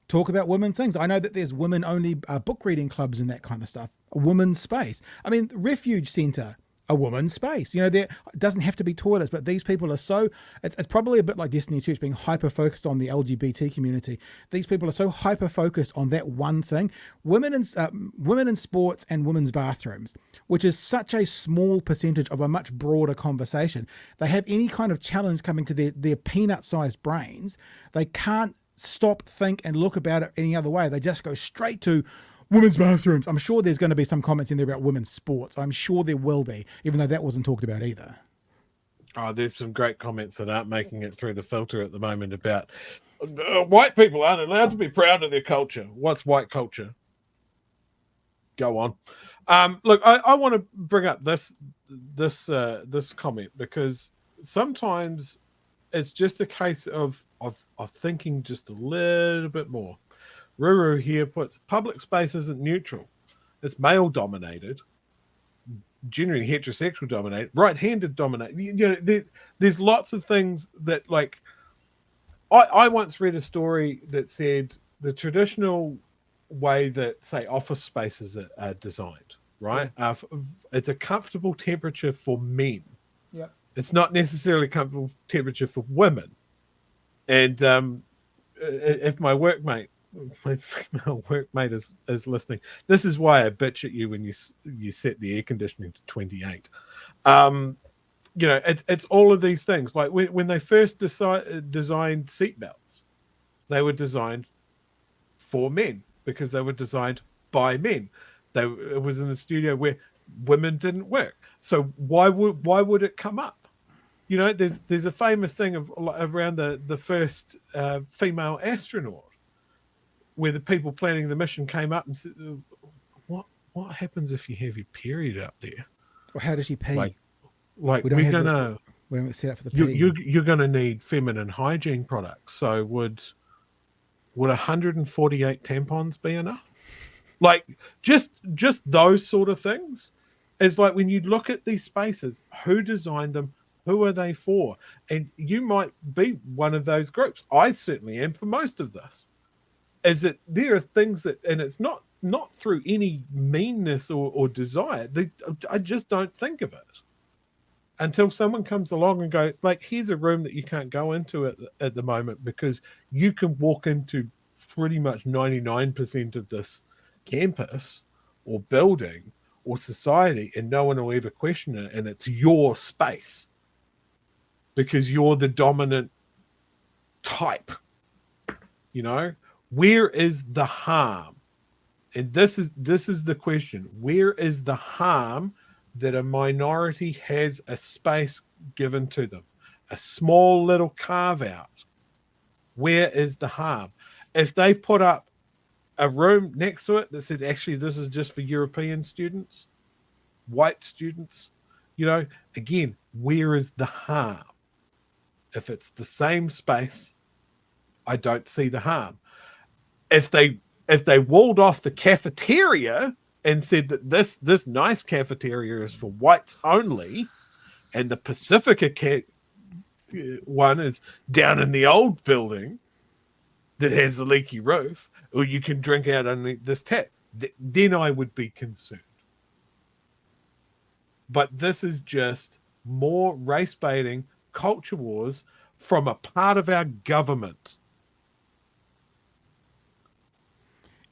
talk about women things. I know that there's women-only book reading clubs and that kind of stuff. A woman's space. I mean, Refuge Centre, a woman's space. There it doesn't have to be toilets, but these people are so, it's probably a bit like Destiny Church being hyper-focused on the LGBT community. These people are so hyper-focused on that one thing. Women in sports and women's bathrooms, which is such a small percentage of a much broader conversation. They have any kind of challenge coming to their peanut-sized brains. They can't stop, think, and look about it any other way. They just go straight to women's bathrooms. I'm sure there's going to be some comments in there about women's sports. I'm sure there will be, even though that wasn't talked about either. Oh, there's some great comments that aren't making it through the filter at the moment about white people aren't allowed to be proud of their culture. What's white culture? Go on. Look, I want to bring up this comment, because sometimes it's just a case of thinking just a little bit more. Ruru here puts, public space isn't neutral. It's male dominated, generally heterosexual dominated, right-handed dominated. There's lots of things that, like, I once read a story that said the traditional way that, say, office spaces are designed, right? Yeah. It's a comfortable temperature for men. Yep. It's not necessarily a comfortable temperature for women. And if my workmate, my female workmate is listening, this is why I bitch at you when you set the air conditioning to 28. It's all of these things. Like when they first designed seatbelts, they were designed for men because they were designed by men. It was in a studio where women didn't work. So why would it come up? There's a famous thing around the first female astronaut, where the people planning the mission came up and said, what happens if you have your period up there? Well, how does she pee? Like we haven't set up for the pee. You're going to need feminine hygiene products. So would 148 tampons be enough? Like just those sort of things. Is like when you look at these spaces, who designed them? Who are they for? And you might be one of those groups. I certainly am for most of this. Is that there are things that, and it's not through any meanness or desire. I just don't think of it until someone comes along and goes, like, here's a room that you can't go into at the moment because you can walk into pretty much 99% of this campus or building or society and no one will ever question it, and it's your space because you're the dominant type. Where is the harm? And this is the question. Where is the harm that a minority has a space given to them? A small little carve out. Where is the harm? If they put up a room next to it that says, actually, this is just for European students, white students, again, where is the harm? If it's the same space, I don't see the harm. If they walled off the cafeteria and said that this nice cafeteria is for whites only, and the Pacifica one is down in the old building that has a leaky roof, or you can drink out underneath this tap, then I would be concerned. But this is just more race baiting, culture wars from a part of our government.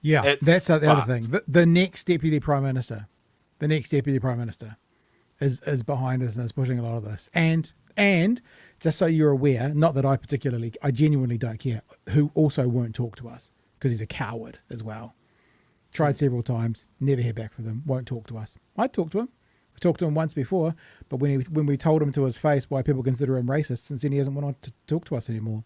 Yeah, that's the other thing. The next deputy prime minister is behind us and is pushing a lot of this. And just so you're aware, not that I genuinely don't care, who also won't talk to us because he's a coward as well. Tried several times, never hear back from them, won't talk to us. I'd talk to him. We talked to him once before, but when we told him to his face why people consider him racist, since then he hasn't wanted to talk to us anymore.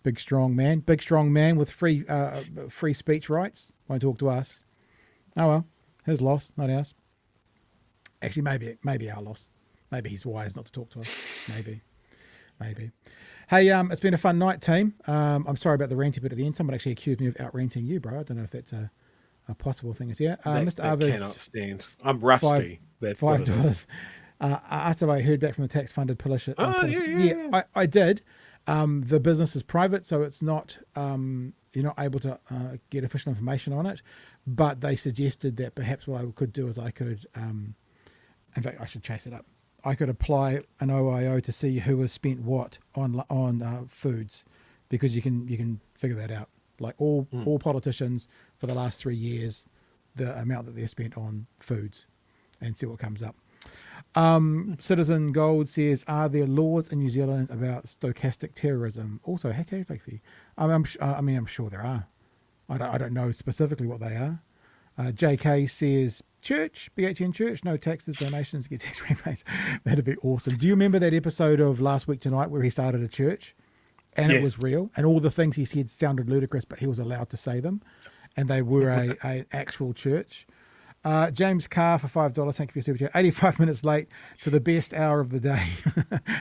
Big strong man with free speech rights, won't talk to us. Oh well, his loss, not ours. Actually, maybe our loss. Maybe he's wise not to talk to us. Maybe. Hey, it's been a fun night, team. I'm sorry about the ranting bit at the end. Someone actually accused me of out-ranting you, bro. I don't know if that's a possible thing. Mr. Arvid, cannot stand. I'm rusty. $5. I asked if I heard back from the tax-funded politician. Yeah, I did. The business is private, so it's not. You're not able to get official information on it. But they suggested that perhaps what I could do is I could. In fact, I should chase it up. I could apply an OIO to see who has spent what on foods, because you can figure that out. Like all politicians for the last 3 years, the amount that they've spent on foods, and see what comes up. Citizen Gold says, are there laws in New Zealand about stochastic terrorism? Also, I'm sure there are. I don't know specifically what they are. JK says, church, BHN church, no taxes, donations, get tax rebates. That'd be awesome. Do you remember that episode of Last Week Tonight where he started a church and It was real, and all the things he said sounded ludicrous, but he was allowed to say them, and they were a actual church? James Carr for $5. Thank you for your super chat. 85 minutes late to the best hour of the day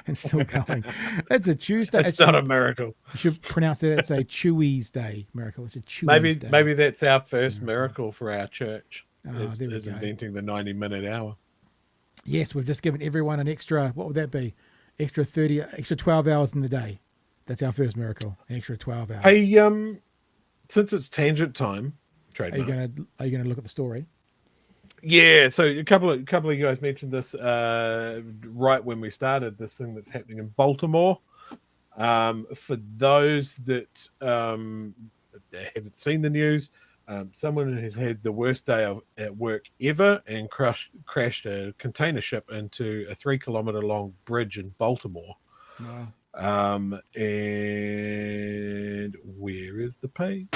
and still going. It's a Tuesday. It's not a miracle. You should pronounce it. It's a Chewy's Day miracle. It's a Chewy's Day. Maybe that's our first miracle for our church. Is inventing the 90-minute hour. Yes, we've just given everyone an extra. What would that be? Extra 12 hours in the day. That's our first miracle. An extra 12 hours. Hey, since it's tangent time, trademark. Are you gonna look at the story? Yeah, so a couple of you guys mentioned this right when we started, this thing that's happening in Baltimore. For those that haven't seen the news, someone has had the worst day at work ever and crashed a container ship into a 3-kilometer long bridge in Baltimore. Wow. And where is the page?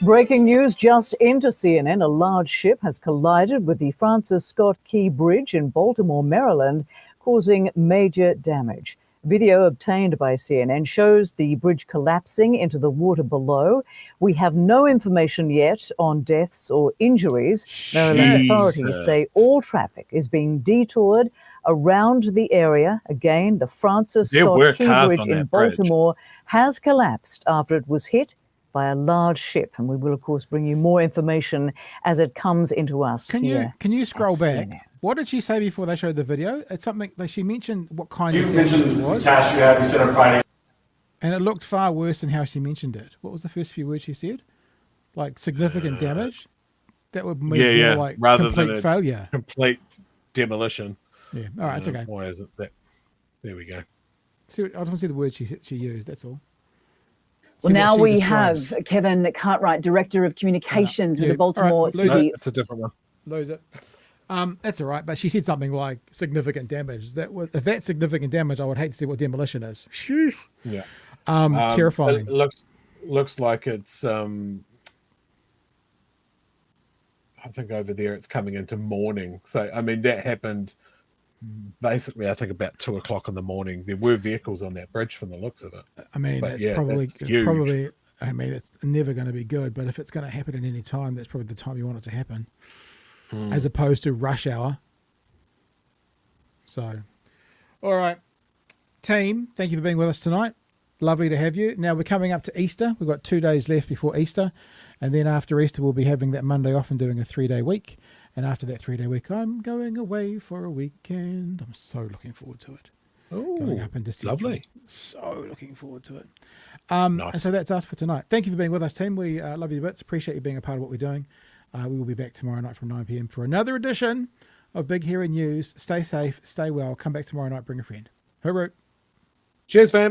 Breaking news just into CNN. A large ship has collided with the Francis Scott Key Bridge in Baltimore, Maryland, causing major damage. Video obtained by CNN shows the bridge collapsing into the water below. We have no information yet on deaths or injuries. Maryland authorities say all traffic is being detoured around the area. Again, the Francis Scott Key Bridge in Baltimore has collapsed after it was hit by a large ship, and we will of course bring you more information as it comes into us. Can you scroll back? CNN. What did she say before they showed the video? It's something that she mentioned what kind of damage it was. Cash you have, you said on Friday. And it looked far worse than how she mentioned it. What was the first few words she said? Like significant damage? That would mean more like rather complete than failure. Complete demolition. Yeah. All right, it's okay. Why isn't that? There we go. I just want to see the word she used, that's all. Well, now we have Kevin Cartwright, Director of Communications with the Baltimore City. It's a different one. Lose it. That's all right, but she said something like significant damage. If that's significant damage, I would hate to see what demolition is. Sheesh. Yeah. Terrifying. It looks like it's I think over there it's coming into morning. So I mean that happened basically I think about 2:00 in the morning. There were vehicles on that bridge from the looks of it. I mean, it's probably I mean, it's never going to be good, but if it's going to happen at any time, that's probably the time you want it to happen, as opposed to rush hour. So, all right. Team, thank you for being with us tonight. Lovely to have you. Now we're coming up to Easter. We've got 2 days left before Easter. And then after Easter, we'll be having that Monday off and doing a 3-day week. And after that 3-day week, I'm going away for a weekend. I'm so looking forward to it. Going up in December. Lovely. So looking forward to it. Nice. And so that's us for tonight. Thank you for being with us, team. We love you bits. Appreciate you being a part of what we're doing. We will be back tomorrow night from 9 p.m. for another edition of Big Hairy News. Stay safe, stay well. Come back tomorrow night, bring a friend. Hooroo. Cheers, fam.